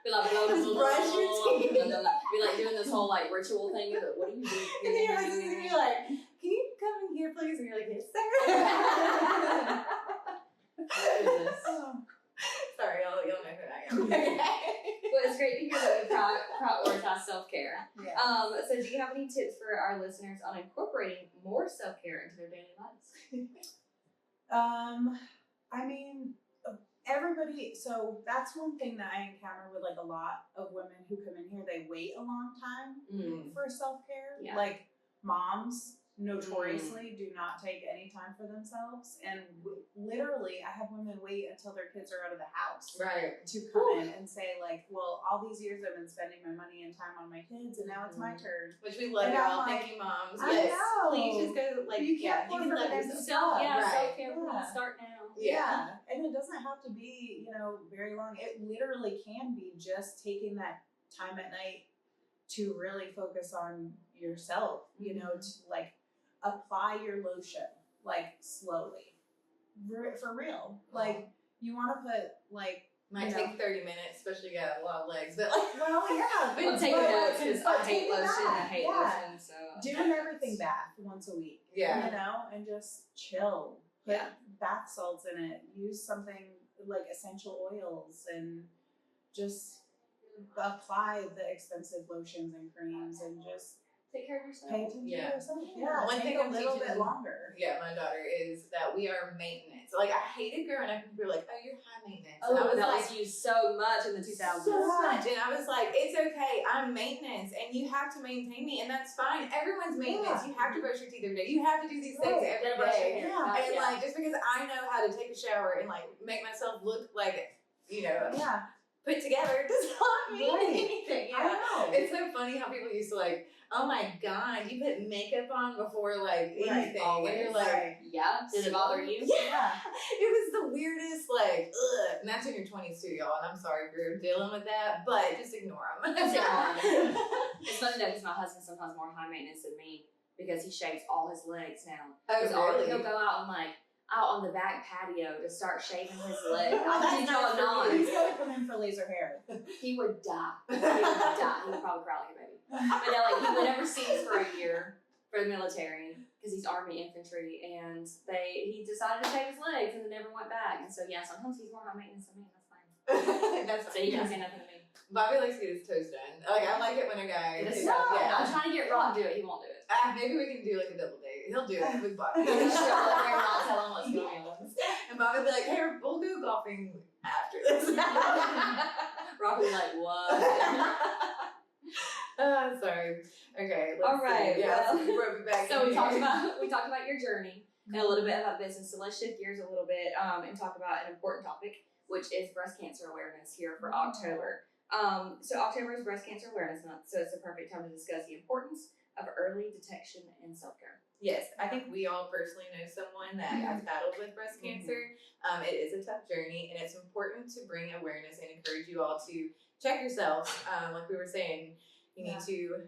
S3: be like,
S1: just brush your teeth.
S3: Be like doing this whole like ritual thing. What do you do?
S1: And then your husband's gonna be like, can you come in here please? And you're like, yes sir. Sorry, you'll know who I am.
S3: Well, it's great to hear that we prioritize self-care.
S2: Yeah.
S3: So do you have any tips for our listeners on incorporating more self-care into their daily lives?
S2: I mean, everybody, so that's one thing that I encounter with like a lot of women who come in here, they wait a long time for self-care.
S3: Yeah.
S2: Like moms notoriously do not take any time for themselves, and literally I have women wait until their kids are out of the house to come in and say like, well, all these years I've been spending my money and time on my kids and now it's my turn.
S1: Which we love,
S2: and
S1: y'all. Thank you, moms.
S2: I
S1: Yes,
S2: know.
S1: Please just go
S2: You can't
S1: you can let yourself.
S3: Self-care, please start now.
S2: Yeah, and it doesn't have to be, very long. It literally can be just taking that time at night to really focus on yourself, to like apply your lotion like slowly. for real. Like, you want to put, like,
S1: might take 30 minutes, especially you got a lot of legs, but like,
S2: well, yeah.
S3: I'm taking notes because I hate lotion. I hate lotion. So
S2: do an everything bath once a week.
S1: Yeah.
S2: You know, and just chill. Put
S3: Yeah.
S2: bath salts in it. Use something like essential oils and just apply the expensive lotions and creams and just
S3: take care of yourself.
S2: pay attention to yourself.
S3: Yeah.
S1: One
S2: take
S1: thing
S2: a
S1: I'm
S2: little
S1: teaching-
S2: bit longer.
S1: yeah, my daughter is that we are maintenance. Like, I hated growing up and people were like, oh, you're high maintenance.
S3: Oh,
S1: and I was
S3: that
S1: like,
S3: was used so much in the 2000s.
S1: so much. And I was like, it's okay. I'm maintenance and you have to maintain me. And that's fine. Everyone's maintenance.
S2: Yeah.
S1: You have to brush your teeth every day. You have to do these things
S2: Right.
S1: every
S3: Brush your
S1: day.
S3: hair.
S2: Yeah.
S1: And like, just because I know how to take a shower and like make myself look like, you know,
S2: Yeah.
S1: put together does not mean
S2: Right.
S1: anything.
S2: I know.
S1: It's so funny how people used to like, oh my God, you put makeup on before like anything. And you're like,
S2: Right.
S3: Yeah. Did it bother you?
S1: yeah. It was the weirdest, like, ugh. And that's in your 20s too, y'all. And I'm sorry if you're dealing with that, but just ignore them.
S3: Just ignore 'em. It's funny though, because my husband's sometimes more high maintenance than me because he shaves all his legs now.
S1: Oh, really?
S3: He'll go out and like out on the back patio to start shaving his legs. I
S1: That's
S3: kid
S1: nice
S3: y'all
S1: for
S3: not.
S1: you.
S2: He's gonna come in for laser hair.
S3: He would die. He would die. He would probably cry like a baby. But no, like he went overseas for a year for the military because he's Army infantry, and he decided to shave his legs and then never went back. And so yeah, sometimes he's more high maintenance than me. That's fine.
S1: That's
S3: So he can say nothing to me.
S1: Bobby likes to get his toes done. Like, I like it when a guy.
S3: It's
S1: yeah.
S3: I'm trying to get Rob to do it. He won't do it.
S1: Maybe we can do like a double date. He'll do it with Bobby.
S3: He'll just show up there and not tell him what's going on.
S1: And Bobby will be like, hey, we'll go golfing after this.
S3: Rob will be like, what?
S1: Sorry. Okay.
S3: All right,
S1: See. Yeah,
S3: well,
S1: so we brought me back.
S3: So
S1: in
S3: we talked
S1: here.
S3: about your journey and a little bit about business. So let's shift gears a little bit and talk about an important topic, which is breast cancer awareness here for October. So October is Breast Cancer Awareness Month, so it's the perfect time to discuss the importance of early detection and self-care.
S1: Yes, I think we all personally know someone that has battled with breast cancer. It is a tough journey, and it's important to bring awareness and encourage you all to check yourselves. Like we were saying, you need to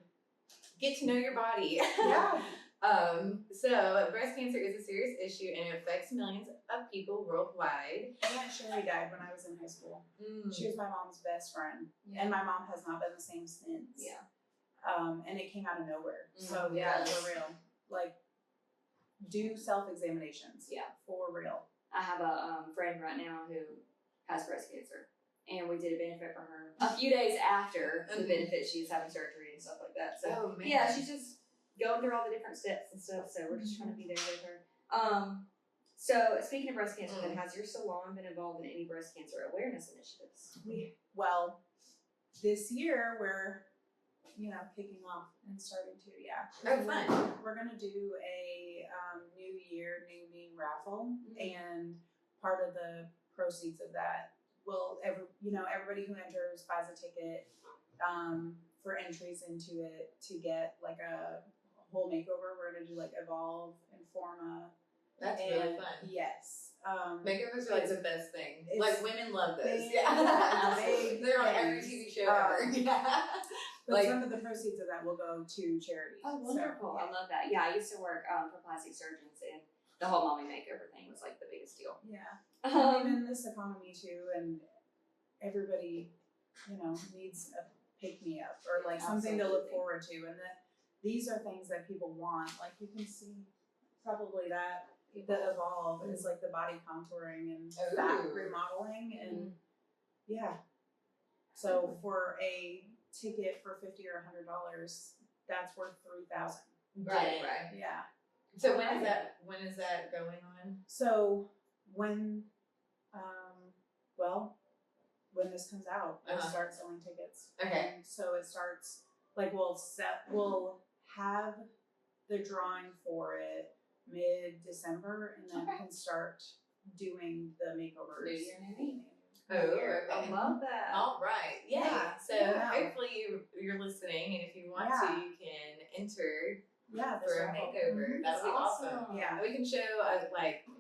S1: get to know your body.
S2: Yeah.
S1: So breast cancer is a serious issue, and it affects millions of people worldwide.
S2: Aunt Sherry died when I was in high school. She was my mom's best friend,
S3: Yeah.
S2: and my mom has not been the same since.
S3: Yeah.
S2: And it came out of nowhere. So
S1: yeah.
S2: for real. Like, do self-examinations.
S3: Yeah.
S2: For real.
S3: I have a friend right now who has breast cancer, and we did a benefit for her a few days after the benefit. She's having surgery and stuff like that. So
S1: Oh, man.
S3: yeah, she's just going through all the different steps and stuff. So we're just trying to be there with her. So speaking of breast cancer, then has your salon been involved in any breast cancer awareness initiatives?
S2: Well, this year we're, kicking off and starting to,
S1: Oh, fun.
S2: We're going to do a New Year, New Me raffle, and part of the proceeds of that will, everybody who enters buys a ticket for entries into it to get like a whole makeover. We're going to do like Evolve, Informa.
S1: That's really fun.
S2: Yes.
S1: Makeovers are like the best thing.
S2: It's
S1: Like, women love those.
S2: big,
S1: Yeah.
S2: big
S1: They're on every
S2: things.
S1: TV show ever. Yeah.
S2: But
S1: Like-
S2: some of the proceeds of that will go to charity.
S3: Oh,
S2: So,
S3: wonderful. I love that. Yeah, I used to work for plastic surgeons, and the whole mommy makeover thing was like the biggest deal.
S2: yeah. I mean, in this economy too, and everybody, needs a pick me up or like something to look
S3: Absolutely.
S2: forward to, and that these are things that people want. Like you can see, probably that the Evolve is like the body contouring and fat
S1: Ooh.
S2: remodeling, and yeah. So for a ticket for $50 or $100, that's worth $3,000.
S1: Right.
S2: Yeah.
S1: So when is that going on?
S2: So when, when this comes out, we'll start selling tickets.
S1: Okay.
S2: And so it starts like we'll have the drawing for it mid-December, and then can start doing the makeovers.
S3: New Year, New Me.
S1: Oh, okay.
S3: I love that.
S1: All right. Yeah.
S2: Yeah.
S1: So
S2: Yeah.
S1: hopefully you're listening, and if you want to, you can enter
S2: Yeah, this
S1: for a
S2: raffle.
S1: makeover.
S2: Mhm.
S1: That'll be awesome.
S2: Yeah.
S1: We can show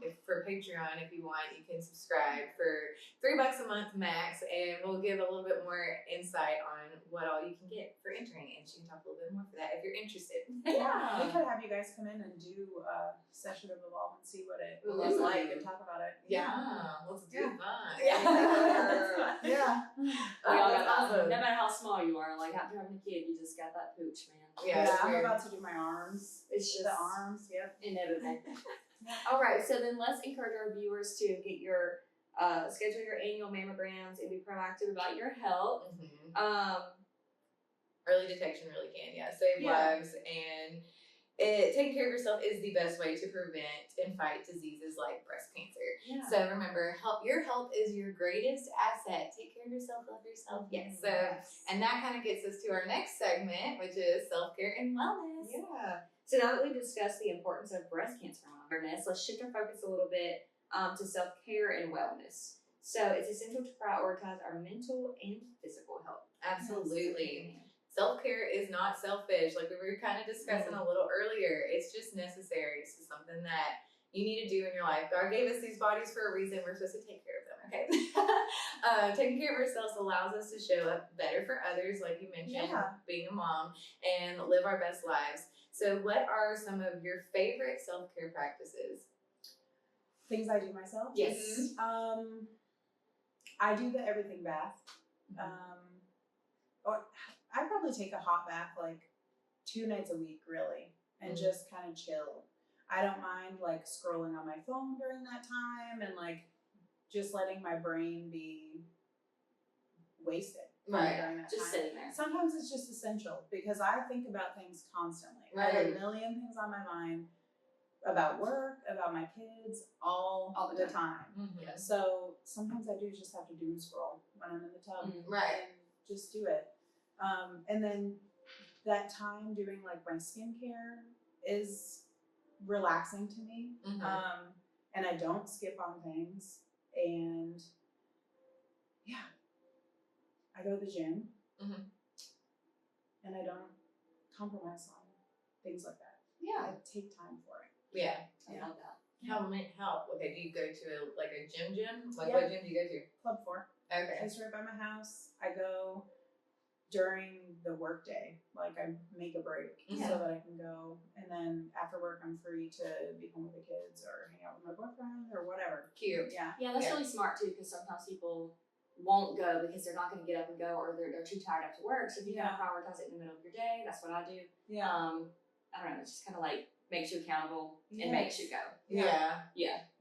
S1: if for Patreon, if you want, you can subscribe for $3 a month max, and we'll give a little bit more insight on what all you can get for for entering, and she can talk a little bit more for that if you're interested.
S2: Yeah, we could have you guys come in and do a session of Evolve and see what it was like and talk about it.
S1: Let's do fun.
S2: Yeah.
S3: We all got that.
S1: Awesome.
S3: No matter how small you are, like after having a kid, you just got that pooch, man.
S1: Yeah,
S2: I'm about to do my arms.
S3: It's just
S2: The arms, yep.
S3: inevitable. All right, so then let's encourage our viewers to get your schedule your annual mammograms and be proactive about your health.
S1: Early detection really can, save lives, and taking care of yourself is the best way to prevent and fight diseases like breast cancer.
S3: Yeah.
S1: So remember, your health is your greatest asset. Take care of yourself, love yourself. Yes. So, and that kind of gets us to our next segment, which is self-care and wellness.
S3: Yeah. So now that we've discussed the importance of breast cancer awareness, let's shift our focus a little bit to self-care and wellness. So it's essential to prioritize our mental and physical health.
S1: Absolutely. Self-care is not selfish, like we were kind of discussing a little earlier. It's just necessary. It's just something that you need to do in your life. God gave us these bodies for a reason. We're supposed to take care of them, okay? Taking care of ourselves allows us to show up better for others, like you mentioned, being a mom, and live our best lives. So what are some of your favorite self-care practices?
S2: Things I do myself?
S3: Yes.
S2: I do the everything bath. Or I probably take a hot bath like 2 nights a week, really, and just kind of chill. I don't mind like scrolling on my phone during that time and like just letting my brain be wasted during that
S3: Just
S2: time.
S3: sitting there.
S2: Sometimes it's just essential because I think about things constantly. I have a million things on my mind about work, about my kids, all the time. So sometimes I do just have to doom scroll when I'm in the tub. And just do it. And then that time doing like my skincare is relaxing to me. And I don't skip on things. And I go to the gym. And I don't compromise on things like that. I take time for it.
S3: I love that.
S1: How? Okay, do you go to a gym? Like what gym do you go to?
S2: Club 4.
S1: Okay.
S2: It's right by my house. I go during the work day. Like I make a break so that I can go. And then after work, I'm free to be home with the kids or hang out with my boyfriend or whatever.
S1: Cute.
S3: Yeah, that's really smart too, because sometimes people won't go because they're not going to get up and go, or they're too tired after work. So if you kind of prioritize it in the middle of your day, that's what I do. I don't know, it's just kind of like makes you accountable and makes you go.
S1: Yeah.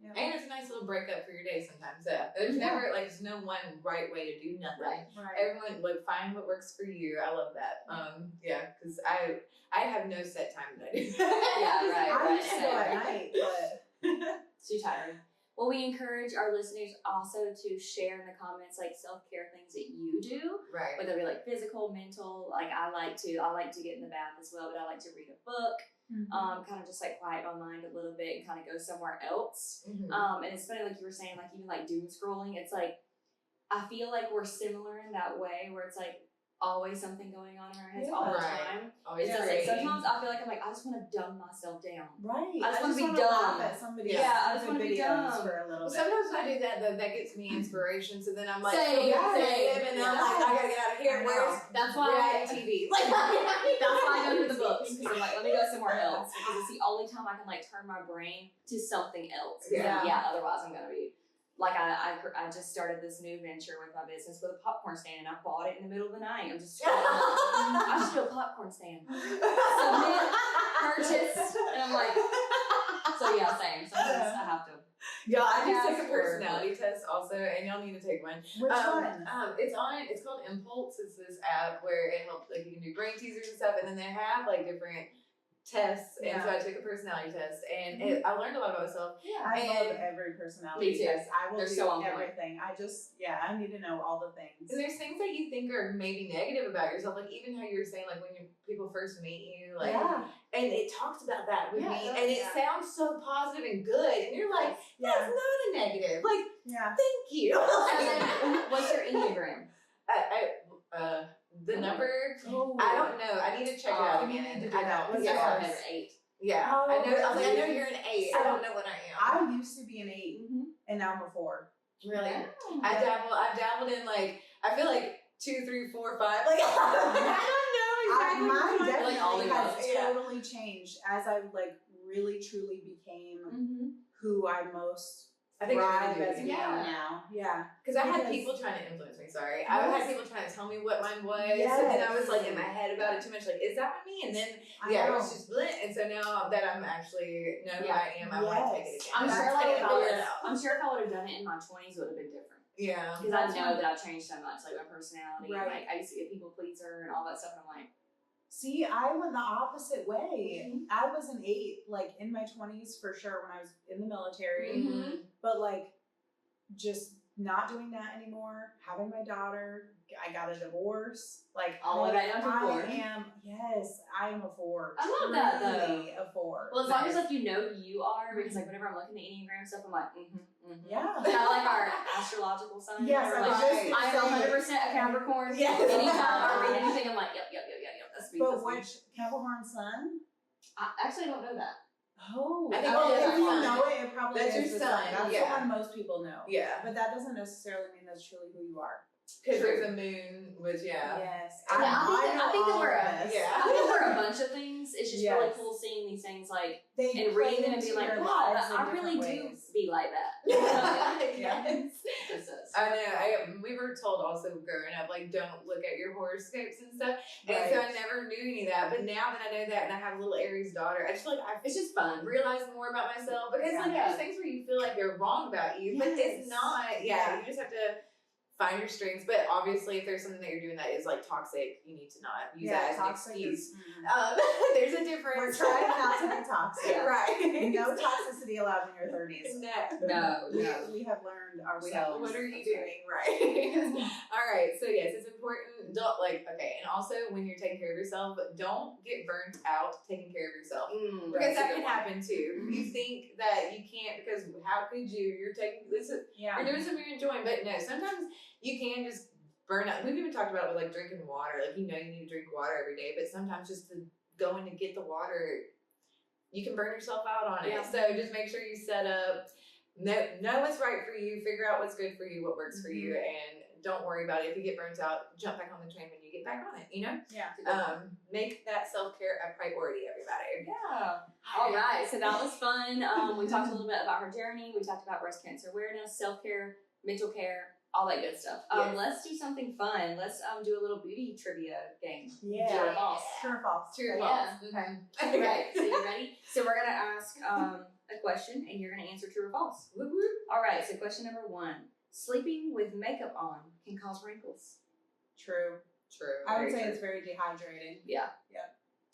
S3: And
S1: it's a nice little breakup for your day sometimes. There's never there's no one right way to do nothing.
S2: Right.
S1: Everyone find what works for you. I love that. Because I have no set time that I do.
S2: I used to go at night, but
S3: too tired. Well, we encourage our listeners also to share in the comments self-care things that you do.
S1: Right.
S3: Whether it be like physical, mental. Like I like to get in the bath as well, but I like to read a book. Kind of just quiet my mind a little bit and kind of go somewhere else. And it's funny, like you were saying, even doom scrolling, it's I feel like we're similar in that way where it's always something going on in our heads all the time.
S1: Always
S3: sometimes I feel like I just want to dumb myself down.
S2: Right.
S3: I just want to be
S2: laugh
S3: dumb.
S2: at somebody
S3: I just want to be dumb
S2: for a little bit.
S1: Sometimes when I do that, though, that gets me inspiration. So then I'm like,
S3: Same.
S1: and then I'm like, I gotta get out of here.
S3: That's why
S1: TV.
S3: that's why I go to the books, because I'm like, let me go somewhere else, because it's the only time I can turn my brain to something else. Otherwise I'm gonna be I just started this new venture with my business with a popcorn stand, and I bought it in the middle of the night. I'm just I should do a popcorn stand. Submit, purchase, and I'm like, same. Sometimes I have to.
S1: I just took a personality test also, and y'all need to take one.
S2: Which one?
S1: It's called Impulse. It's this app where it helps you can do brain teasers and stuff, and then they have different tests, and so I took a personality test, and I learned a lot about myself.
S2: I love every personality test. I will do everything. I need to know all the things.
S1: And there's things that you think are maybe negative about yourself, even how you were saying when people first meet you, and it talks about that with me, and it sounds so positive and good, and you're like, that's not a negative. Thank you.
S3: What's your Enneagram?
S1: The number, I don't know. I need to check it out again. I don't.
S3: What's your 8?
S1: Yeah, I know you're an 8. I don't know what I am.
S2: I used to be an 8, and now I'm a 4.
S1: Really? I've dabbled in I feel 2, 3, 4, 5. I don't know
S2: Mine
S3: Like all
S2: definitely
S3: the
S2: has
S3: ones.
S2: totally changed as I like really truly became who I most
S1: I think
S2: thrive
S1: everybody
S2: as
S1: do.
S2: a
S3: Yeah.
S2: now. Yeah.
S1: Because I had
S2: Because-
S1: people trying to influence me, sorry. I had
S2: Yes.
S1: people trying to tell me what mine was.
S2: Yes.
S1: And then I was like in my head about it too much, like, is that what me? And then,
S2: I
S1: yeah, it
S2: know.
S1: was just blend. And so now that I'm actually know who
S3: Yeah.
S1: I am, I want to take it
S2: Yes.
S1: again.
S3: I'm
S2: That's
S3: sure like if I
S2: totally
S3: would
S2: it.
S3: I'm sure if I would have done it in my 20s, it would have been different.
S1: Yeah.
S3: Because I know that I've changed so much, like my personality.
S2: Right.
S3: Like I used to be a people pleaser and all that stuff. And I'm like,
S2: See, I went the opposite way. I was an 8, like in my 20s for sure when I was in the military.
S1: Mhm.
S2: But like just not doing that anymore, having my daughter, I got a divorce. Like
S3: All of that onto 4.
S2: I am a 4.
S3: I love that, though.
S2: Truly a 4.
S3: well, as long as like you know who you are, because like whenever I'm looking at Enneagram stuff, I'm like,
S2: Yeah.
S3: Kind of like our astrological sign.
S2: Yes,
S3: We're
S2: I was
S3: like,
S2: just
S3: I'm
S2: gonna say
S3: 100% a Capricorn.
S1: Yes.
S3: Anytime I read anything, I'm like, yep. That's me.
S2: But
S3: that's me.
S2: which Capricorn sun?
S3: I actually don't know that.
S2: Oh,
S1: I think
S2: well,
S1: that's
S2: if
S1: our
S2: you
S1: sun.
S2: know it, it probably
S1: That's
S2: is
S1: your
S2: the
S1: sun,
S2: That's
S1: yeah.
S2: the one most people know.
S1: Yeah.
S2: But that doesn't necessarily mean that's truly who you are.
S1: Because
S3: True.
S1: there's a moon, which,
S2: Yes.
S3: Yeah, I think that
S2: all
S3: we're
S2: of
S3: a,
S2: this.
S1: Yeah.
S3: I think we're a bunch of things. It's just really
S2: Yes.
S3: cool seeing these things like
S2: They
S3: and
S2: play
S3: reading them and
S2: into
S3: being like,
S2: your
S3: wow,
S2: lives in
S3: I really
S2: different
S3: do
S2: ways.
S3: be like that.
S1: Yes.
S3: This is.
S1: I know. We were told also growing up, like, don't look at your horoscopes and stuff. And
S2: Right.
S1: so I never knew any of that. But now that I know that and I have a little Aries daughter, I just feel like I
S3: It's just fun.
S1: realize more about myself. Because like
S3: Yeah.
S1: there's things where you feel like they're wrong about you, but
S2: Yes.
S1: it's not. Yeah, you just have to find your strengths. But obviously, if there's something that you're doing that is like toxic, you need to not use that as an
S2: toxic
S1: excuse.
S2: is- mm.
S1: There's a
S2: We're
S1: difference.
S2: trying not to be toxic.
S1: Right.
S2: No toxicity allowed in your 30s.
S3: No.
S2: We have learned ourselves.
S1: What are you doing? Right. All right. So yes, it's important. Don't and also when you're taking care of yourself, don't get burnt out taking care of yourself. Because that can happen too. You think that you can't because how could you? You're taking this.
S2: Yeah.
S1: You're doing something you're enjoying, but no. Sometimes you can just burn out. We've even talked about it with like drinking water. Like you need to drink water every day, but sometimes just to go in to get the water, you can burn yourself out on it.
S3: Yeah.
S1: So just make sure you set up. Know what's right for you. Figure out what's good for you. What works for you, and don't worry about it. If you get burnt out, jump back on the train when you get back on it. You know.
S2: Yeah.
S1: Make that self-care a priority, everybody.
S3: Yeah. All right. So that was fun. We talked a little bit about her journey. We talked about breast cancer awareness, self-care, mental care, all that good stuff.
S1: Yes.
S3: Let's do something fun. Let's do a little beauty trivia game.
S2: Yeah.
S3: True or false?
S2: True or false?
S1: True or
S3: Yeah.
S1: false?
S3: Okay. Right. So you ready? So we're gonna ask a question, and you're gonna answer true or false.
S1: Whoop, whoop.
S3: All right. So question number 1: sleeping with makeup on can cause wrinkles.
S2: True.
S1: True.
S2: I would
S1: Very
S2: say
S1: true.
S2: it's very dehydrating.
S3: Yeah.
S2: Yeah.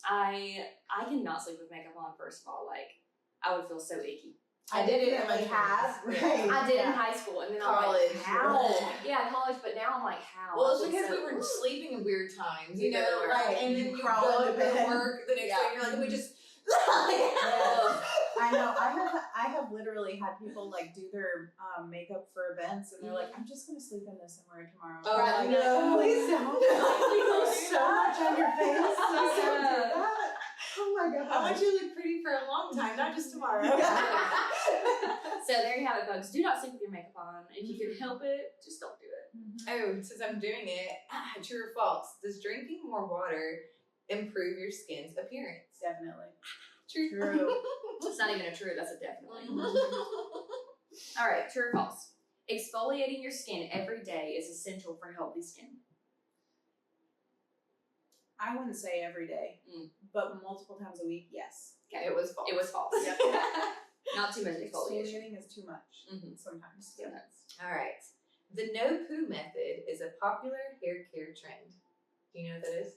S3: I cannot sleep with makeup on. First of all, like I would feel so icky.
S1: I did it in my
S2: definitely have.
S1: 20s.
S2: Right.
S3: I did in
S2: Yeah.
S3: high school, and then
S1: College.
S3: I'm like, how? Yeah, college, but now I'm like, how?
S1: Well, it's
S3: I feel
S1: because
S3: so-
S1: we were sleeping in weird times,
S3: You
S1: you know,
S3: know,
S1: like,
S2: right.
S1: and then
S2: You
S1: you
S2: crawl
S1: go
S2: into
S1: to
S2: bed.
S1: work the next
S3: Yeah.
S1: day, and you're like, we just.
S2: Yes. I know. I have literally had people like do their makeup for events, and they're like, "I'm just gonna sleep in this and wear it tomorrow."
S1: Oh,
S2: I'm like,
S1: no.
S2: please don't. You put so much on your face. Please don't do
S3: Yeah.
S2: that. Oh my god.
S1: I want you to look pretty for a long time, not just tomorrow.
S3: So there you have it, folks. Do not sleep with your makeup on. If you can help it, just don't do it.
S1: Oh, since I'm doing it, true or false? Does drinking more water improve your skin's appearance?
S2: Definitely.
S1: True.
S2: True.
S3: It's not even a true. That's a definitely. All right, true or false? Exfoliating your skin every day is essential for healthy skin.
S2: I wouldn't say every day,
S3: Mm.
S2: but multiple times a week, yes.
S3: Okay,
S1: It was false.
S3: It was false.
S2: Yep.
S3: Not too much exfoliation.
S2: Exfoliating is too much
S3: Mhm.
S2: sometimes.
S3: Sometimes.
S1: All right. The no poo method is a popular hair care trend. Do you know what that is?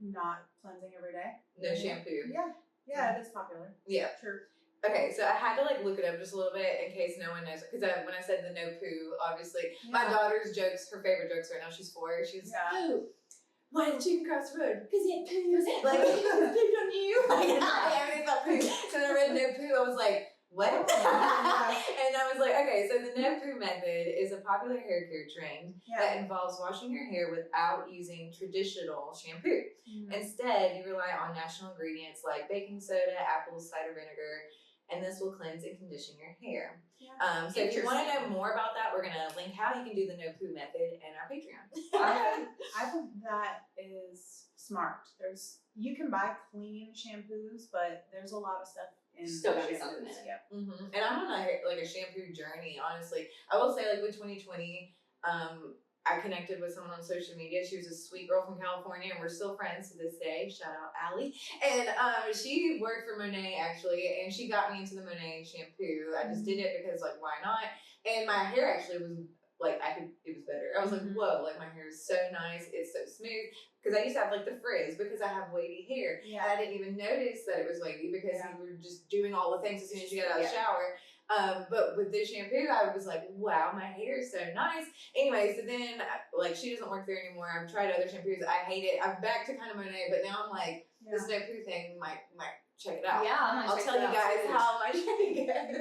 S2: Not cleansing every day.
S1: No shampoo.
S2: Yeah, it is popular.
S1: Yeah.
S2: True.
S1: Okay, so I had to like look it up just a little bit in case no one knows. Because when I said the no poo, obviously my
S2: Yeah.
S1: daughter's jokes, her favorite jokes right now. She's 4. She's
S2: Yeah.
S1: oh, why did the chicken cross the road? Because he had poo. Like he pooped on you. Like everything about poo. So when I read no poo, I was like, what?
S2: Oh, yeah.
S1: And I was like, okay, so the no poo method is a popular hair care trend that
S2: Yeah.
S1: involves washing your hair without using traditional shampoo.
S2: Mhm.
S1: Instead, you rely on natural ingredients like baking soda, apple cider vinegar, and this will cleanse and condition your hair.
S2: Yeah.
S1: So if you want to know more about that, we're gonna link how you can do the no poo method in our Patreon.
S2: I think that is smart. You can buy clean shampoos, but there's a lot of stuff in
S3: Still
S2: the
S3: gotta be
S2: shampoos.
S3: something in it.
S2: Yep.
S1: Mm-hmm. And I'm on a shampoo journey, honestly. I will say, like, with 2020, I connected with someone on social media. She was a sweet girl from California, and we're still friends to this day. Shout out Allie. And she worked for Monet, actually, and she got me into the Monet shampoo. I just did it because, like, why not? And my hair actually was, like, it was better. I was like, whoa, like, my hair is so nice. It's so smooth. Because I used to have, like, the frizz because I have wavy hair.
S2: Yeah.
S1: And I didn't even notice that it was wavy because you were just doing all the things as soon as you get out of the shower. But with this shampoo, I was like, wow, my hair is so nice. Anyway, so then, like, she doesn't work there anymore. I've tried other shampoos. I hate it. I'm back to kind of Monet, but now I'm like, this no poo thing might check it out.
S3: Yeah,
S1: I'll tell you guys how my journey goes.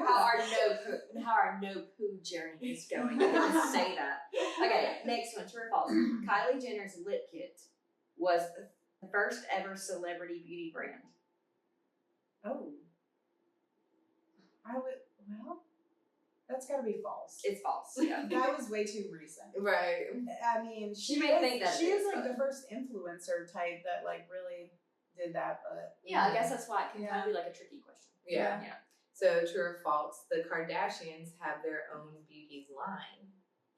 S3: How our no poo journey is going. I can say that. Okay, next one, true or false? Kylie Jenner's lip kit was the first ever celebrity beauty brand.
S2: Oh. Well, that's gotta be false.
S3: It's false. Yeah.
S2: That was way too recent.
S1: Right.
S2: I mean,
S3: You may think that
S2: she
S3: it
S2: is
S3: is,
S2: like
S3: but-
S2: the first influencer type that like really did that, but
S3: Yeah, I guess that's why it can kind of be like a tricky question.
S1: Yeah.
S3: Yeah.
S1: So, true or false, the Kardashians have their own beauty line.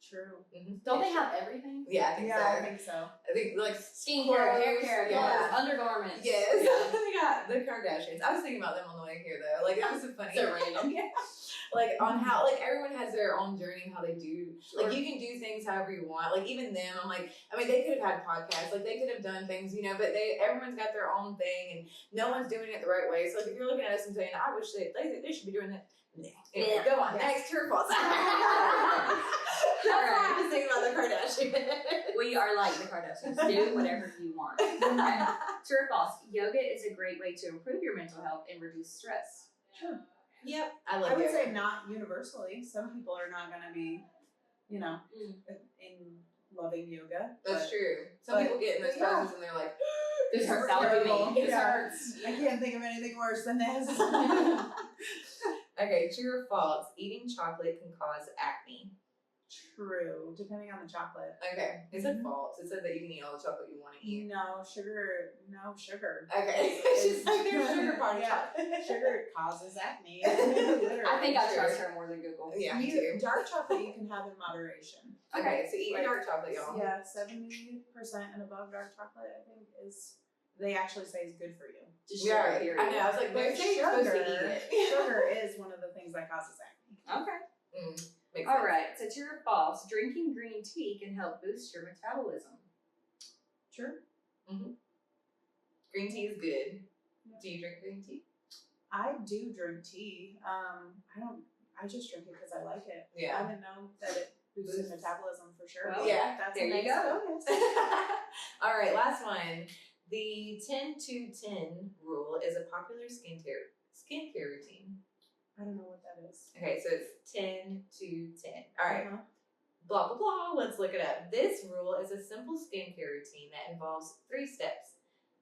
S2: true.
S1: Mm-hmm.
S3: Don't they have everything?
S1: Yeah, I think so.
S2: I think so.
S1: I think, like,
S3: Skincare, hair
S1: clothes,
S3: care,
S1: yeah.
S3: undergarments.
S1: Yes,
S3: Yeah.
S1: they got the Kardashians. I was thinking about them on the way here, though. Like, that was so funny.
S3: So random.
S1: Yeah. Like, on how, like, everyone has their own journey and how they do.
S3: Sure.
S1: Like, you can do things however you want. Like, even them, I'm like, I mean, they could have had podcasts. Like, they could have done things, you know, but everyone's got their own thing, and no one's doing it the right way. So, like, if you're looking at us and saying, I wish they should be doing that. Nah. Anyway, go on. Next, true or false. That's why I was thinking about the Kardashians.
S3: We are like the Kardashians. Do whatever you want. Okay. True or false? Yoga is a great way to improve your mental health and reduce stress.
S2: Sure.
S1: Yep. I love
S2: I would
S1: yoga.
S2: say not universally. Some people are not going to be, you know, in loving yoga.
S1: That's true. Some
S2: but-
S1: people get in those
S2: but yeah.
S1: poses and they're like,
S3: This hurts.
S2: That would be
S3: terrible.
S2: me.
S3: This
S2: Yeah.
S3: hurts.
S2: I can't think of anything worse than this.
S1: Okay, true or false, eating chocolate can cause acne.
S2: True, depending on the chocolate.
S1: Okay, it said false. It said that you can eat all the chocolate you want to eat.
S2: No sugar.
S1: Okay, it's just like there's sugar party
S2: Yeah.
S1: chocolate.
S2: Sugar causes acne. Literally.
S3: I think I
S1: Sure.
S3: trust her more than Google.
S1: Yeah, me too.
S2: Dark chocolate you can have in moderation.
S1: Okay, so eat
S2: Like,
S1: dark chocolate, y'all.
S2: Yeah, 70% and above dark chocolate, I think they actually say is good for you.
S3: Just
S1: Yeah,
S3: sugar, period.
S1: I know. I was like,
S2: But
S1: they say you're supposed to eat it.
S2: sugar is one of the things that causes acne.
S3: Okay.
S1: Makes
S3: All
S1: sense.
S3: right. So true or false? Drinking green tea can help boost your metabolism.
S2: True.
S1: Green tea is good. Do you drink green tea?
S2: I do drink tea. I just drink it because I like it.
S1: Yeah.
S2: I didn't know that it boosted metabolism for sure.
S3: Well,
S1: yeah,
S2: that's
S3: there
S2: a
S3: you
S2: nice
S3: go.
S2: bonus.
S1: All right, last one. The 10-2-10 rule is a popular skincare routine.
S2: I don't know what that is.
S1: Okay, so it's 10-2-10. All right.
S2: Uh-huh.
S1: Blah, blah, blah. Let's look it up. This rule is a simple skincare routine that involves 3 steps.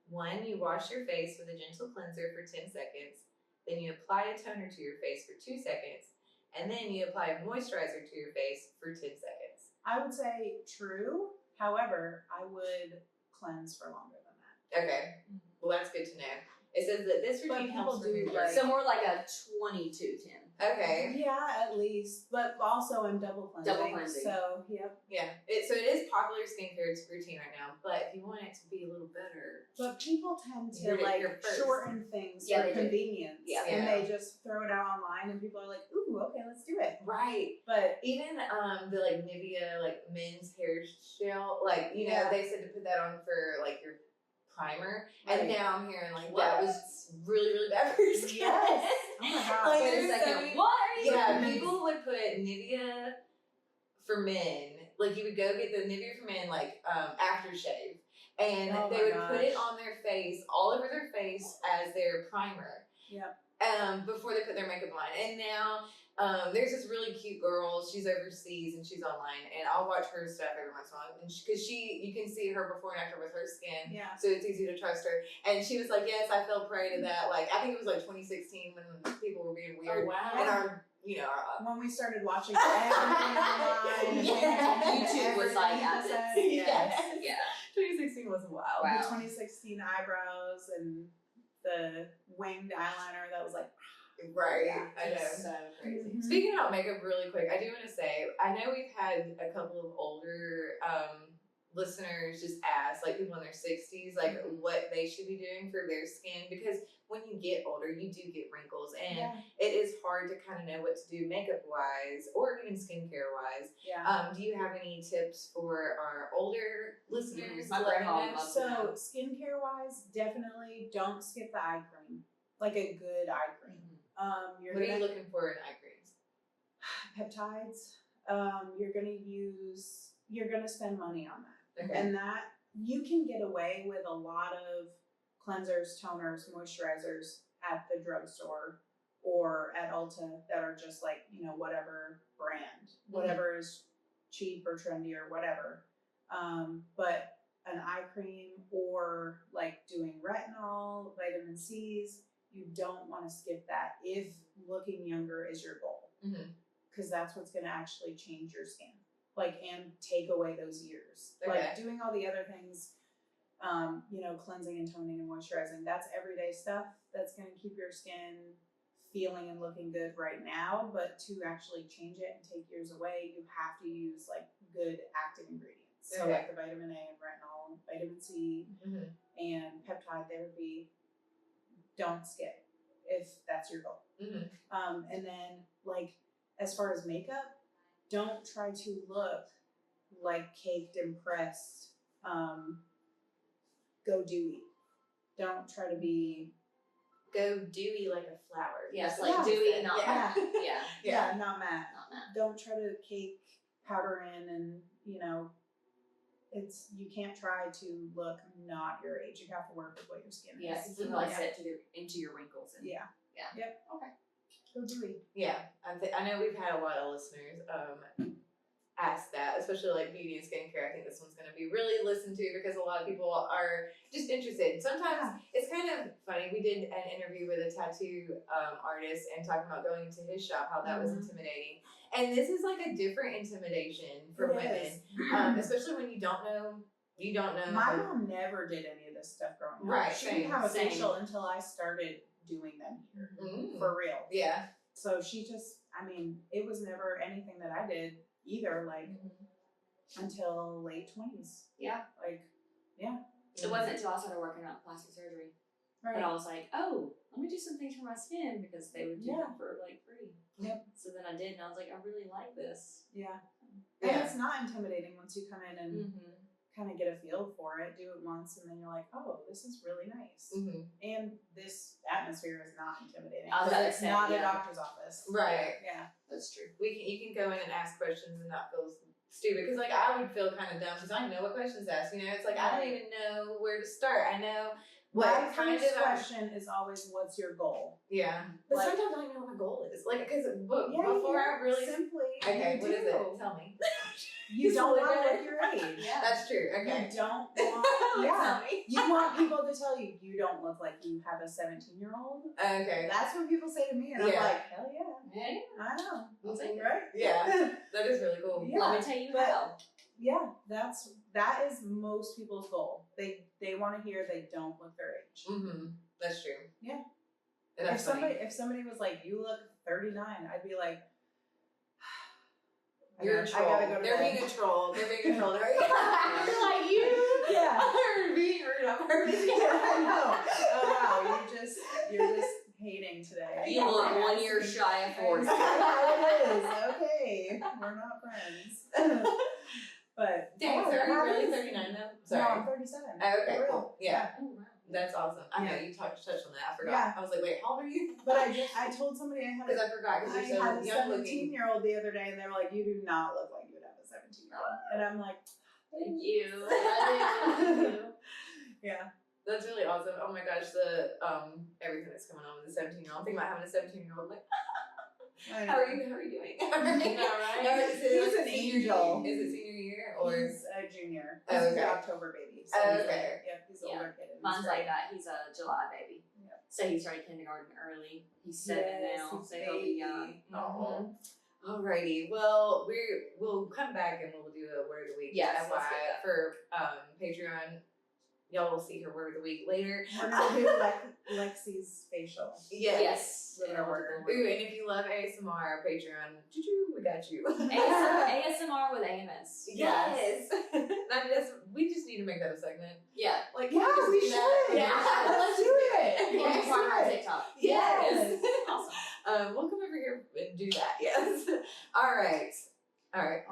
S1: 1, you wash your face with a gentle cleanser for 10 seconds. Then you apply a toner to your face for 2 seconds. And then you apply a moisturizer to your face for 10 seconds.
S2: I would say true. However, I would cleanse for longer than that.
S1: Okay. Well, that's good to know. It says that this routine
S2: people
S1: helps
S2: do,
S1: remove
S2: like-
S3: So more like a 22-10.
S1: Okay.
S2: Yeah, at least. But also I'm double cleansing.
S3: Double cleansing.
S2: So, yep.
S1: Yeah. So it is popular skincare routine right now, but if you want it to be a little better,
S2: But people tend
S1: You
S2: to
S1: heard it
S2: like
S1: here first.
S2: shorten things
S3: Yeah,
S2: for
S3: they do.
S2: convenience.
S3: Yeah.
S2: And
S1: Yeah.
S2: they just throw it out online and people are like, ooh, okay, let's do it.
S1: right.
S2: But
S1: Even the like Nivea like men's hair gel, like you know
S2: Yeah.
S1: they said to put that on for like your primer, and
S2: Right.
S1: now I'm hearing like
S3: What?
S1: that was really really bad for your skin.
S2: Yes. Oh my god.
S1: Like,
S3: Wait a
S1: there's so
S3: second.
S1: many-
S3: What?
S1: Yeah, people would put Nivea for men. Like you would go get the Nivea for men like aftershave, and
S2: Oh
S1: they
S2: my
S1: would put it
S2: gosh.
S1: on their face, all over their face as their primer. before they put their makeup on. And now there's this really cute girl. She's overseas and she's online, and I'll watch her stuff every once in a while because you can see her before and after with her skin.
S2: Yeah.
S1: So it's easy to trust her. And she was like, yes, I fell prey to that. Like, I think it was like 2016 when people were being weird.
S3: Oh, wow.
S1: And our
S2: when we started watching everything online,
S3: YouTube was like,
S1: yes.
S3: Yeah.
S1: 2016 was wild.
S3: Wow.
S2: The 2016 eyebrows and the winged eyeliner that was like,
S1: right.
S2: Yeah.
S1: I know.
S3: So crazy.
S2: Mhm.
S1: Speaking about makeup really quick, I do want to say, I know we've had a couple of older listeners just ask, like people in their 60s, like what they should be doing for their skin, because when you get older, you do get wrinkles, and it is hard to kind of know what to do makeup-wise or even skincare-wise.
S2: yeah.
S1: Do you have any tips for our older listeners?
S3: My
S1: to let
S3: grandma
S1: them know?
S3: loves
S2: So skincare wise, definitely don't skip the eye cream. Like a good eye cream. You're
S1: What are you
S2: gonna
S1: looking for in eye creams?
S2: peptides. You're gonna spend money on that.
S1: Okay.
S2: And that you can get away with a lot of cleansers, toners, moisturizers at the drugstore or at Ulta that are just like, whatever brand, whatever is cheap or trendy or whatever. But an eye cream or like doing retinol, vitamin C's, you don't want to skip that if looking younger is your goal. Because that's what's going to actually change your skin. Like, and take away those years.
S1: Okay.
S2: Like doing all the other things, cleansing and toning and moisturizing, that's everyday stuff that's going to keep your skin feeling and looking good right now. But to actually change it and take years away, you have to use like good active ingredients. So like the vitamin A and retinol, vitamin C, and peptide therapy, don't skip if that's your goal. And then like, as far as makeup, don't try to look like caked and pressed. Go dewy. Don't try to be
S1: Go dewy like a flower.
S3: Yes,
S1: Just
S3: like dewy, not
S1: yeah.
S3: matte.
S2: not matte.
S3: Not matte.
S2: Don't try to cake powder in and you can't try to look not your age. You have to work with what your skin is.
S3: Yes, it's really set into your wrinkles. And,
S2: Yeah. Yep.
S3: Okay.
S2: Go dewy.
S1: Yeah, I know we've had a lot of listeners ask that, especially like beauty and skincare. I think this one's going to be really listened to because a lot of people are just interested. Sometimes it's kind of funny. We did an interview with a tattoo artist and talking about going into his shop, how that was intimidating. And this is like a different intimidation for women, especially when you don't know.
S2: My mom never did any of this stuff growing up.
S1: Right,
S2: She didn't have a facial until I started doing them here. For real.
S1: Yeah.
S2: So she just, it was never anything that I did either, like, until late 20s.
S3: Yeah.
S2: Like, yeah.
S3: It wasn't until I started working on plastic surgery that I was like, oh, let me do some things for my skin because they would do them for like free.
S2: Yep.
S3: So then I did, and I was like, I really like this.
S2: Yeah. And it's not intimidating once you come in and kind of get a feel for it, do it once, and then you're like, oh, this is really nice. And this atmosphere is not intimidating. It's not a doctor's office.
S1: Right.
S2: Yeah.
S3: That's true.
S1: You can go in and ask questions and not feel stupid, because like I would feel kind of dumb because I don't know what questions to ask. It's like I don't even know where to start. I know
S2: my first question is always, what's your goal?
S1: Yeah, but
S2: like,
S1: sometimes I don't know what my goal is. Like, because
S2: before
S1: I really
S2: simply
S1: what is it? Tell me.
S2: You don't want to look your age.
S3: Yeah,
S1: that's true. Okay,
S2: you don't want. You want people to tell you don't look like you have a 17-year-old.
S1: Okay,
S2: that's what people say to me, and I'm like, hell yeah.
S3: Hey,
S2: I know.
S3: I'll take it.
S2: Right?
S1: Yeah, that is really cool.
S2: Yeah.
S3: Let me tell you how.
S2: Yeah, that is most people's goal. They want to hear they don't look their age.
S1: That's true.
S2: Yeah.
S1: And that's
S2: if somebody was like, you look 39, I'd be like,
S1: you're a troll.
S2: I gotta go to
S1: They're
S2: bed.
S1: being a troll. They're being a troll. They're
S3: Like you.
S2: Yeah.
S1: They're being rude on purpose.
S2: I know. Oh wow, you're just hating today.
S3: You look 1 year shy of 40.
S2: It is. Okay. We're not friends. But
S1: Dang, so are you really 39 though? Sorry.
S2: No, I'm 37.
S1: Oh, okay,
S2: For real.
S1: cool. Yeah.
S3: Oh, wow.
S1: That's awesome. I know you touched on that. I forgot.
S2: Yeah.
S1: I was like, wait, how old are you?
S2: But I told somebody I had
S1: Because I forgot because you're
S2: had
S1: so
S2: a
S1: young looking.
S2: 17-year-old the other day, and they were like, you do not look like you would have a 17-year-old. And I'm like,
S3: Thank you. I do.
S2: yeah.
S1: That's really awesome. Oh my gosh, the everything that's going on with the 17-year-old. I'm thinking about having a 17-year-old. Like, how are you doing?
S2: I know, right? He's an angel.
S1: Is it senior year or
S2: he's a junior?
S1: Oh,
S2: He's
S1: okay.
S2: an October baby. So
S1: Oh,
S2: he's
S1: okay.
S2: Yep, he's an older kid.
S3: Mine's like that. He's a July baby.
S2: Yep.
S3: So he started kindergarten early. He's 7 now,
S2: he's
S3: so he'll be young.
S1: Oh. Alrighty. Well, we'll come back and we'll do a word of the week.
S3: Yes,
S1: FYI,
S3: let's do that.
S1: for Patreon. Y'all will see her word of the week later.
S2: We're gonna do Lexi's facial.
S3: Yes.
S2: With our word.
S1: Ooh, and if you love ASMR, Patreon, we got you.
S3: ASMR with AMS.
S1: Yes. We just need to make that a segment.
S3: Yeah.
S1: Like,
S2: Yeah,
S1: just
S2: we
S1: do that.
S2: should.
S1: Yeah, let's do it.
S3: We'll
S1: Yes.
S3: be part of our TikTok.
S1: Yes.
S3: Awesome.
S1: We'll come over here and do that. Yes. All right.
S3: All right.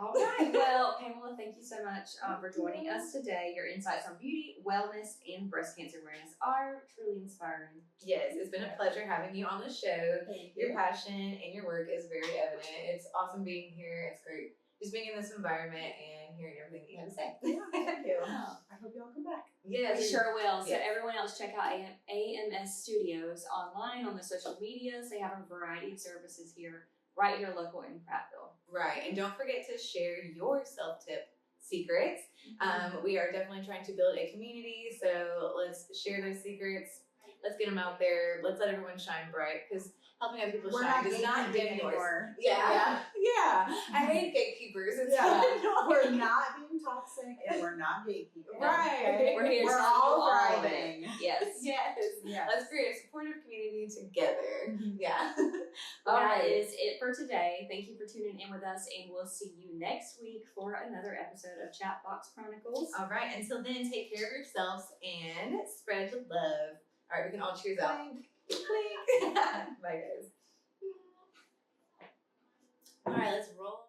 S3: Well, Pamela, thank you so much for joining us today. Your insights on beauty, wellness, and breast cancer awareness are truly inspiring.
S1: Yes, it's been a pleasure having you on the show.
S2: Thank
S1: Your
S2: you.
S1: passion and your work is very evident. It's awesome being here. It's great just being in this environment and hearing everything that you have to say.
S2: Yeah, thank you.
S3: Oh.
S2: I hope y'all come back.
S1: Yes.
S3: We sure will. So
S1: Yes.
S3: everyone else, check out AMS Studios online on the social medias. They have a variety of services here, right here local in Prattville.
S1: Right. And don't forget to share your self-tip secrets. We are definitely trying to build a community, so let's share those secrets. Let's get them out there. Let's let everyone shine bright, because helping other people shine does not dim yours.
S2: anymore.
S1: Yeah. I hate gatekeepers. It's
S2: Yeah.
S1: annoying.
S2: We're not being toxic and we're not gatekeeping.
S1: Right.
S3: We're here to
S2: We're
S3: see
S2: all
S3: all of it.
S2: thriving.
S3: Yes.
S1: Yes.
S2: Yes.
S1: Let's create a supportive community together.
S2: Mhm.
S1: Yeah.
S3: That is it for today. Thank you for tuning in with us, and we'll see you next week for another episode of Chatbox Chronicles.
S1: All right. Until then, take care of yourselves and spread the love. All right. We can all cheers out.
S2: Clink.
S1: Clink. Bye, guys. All right. Let's roll.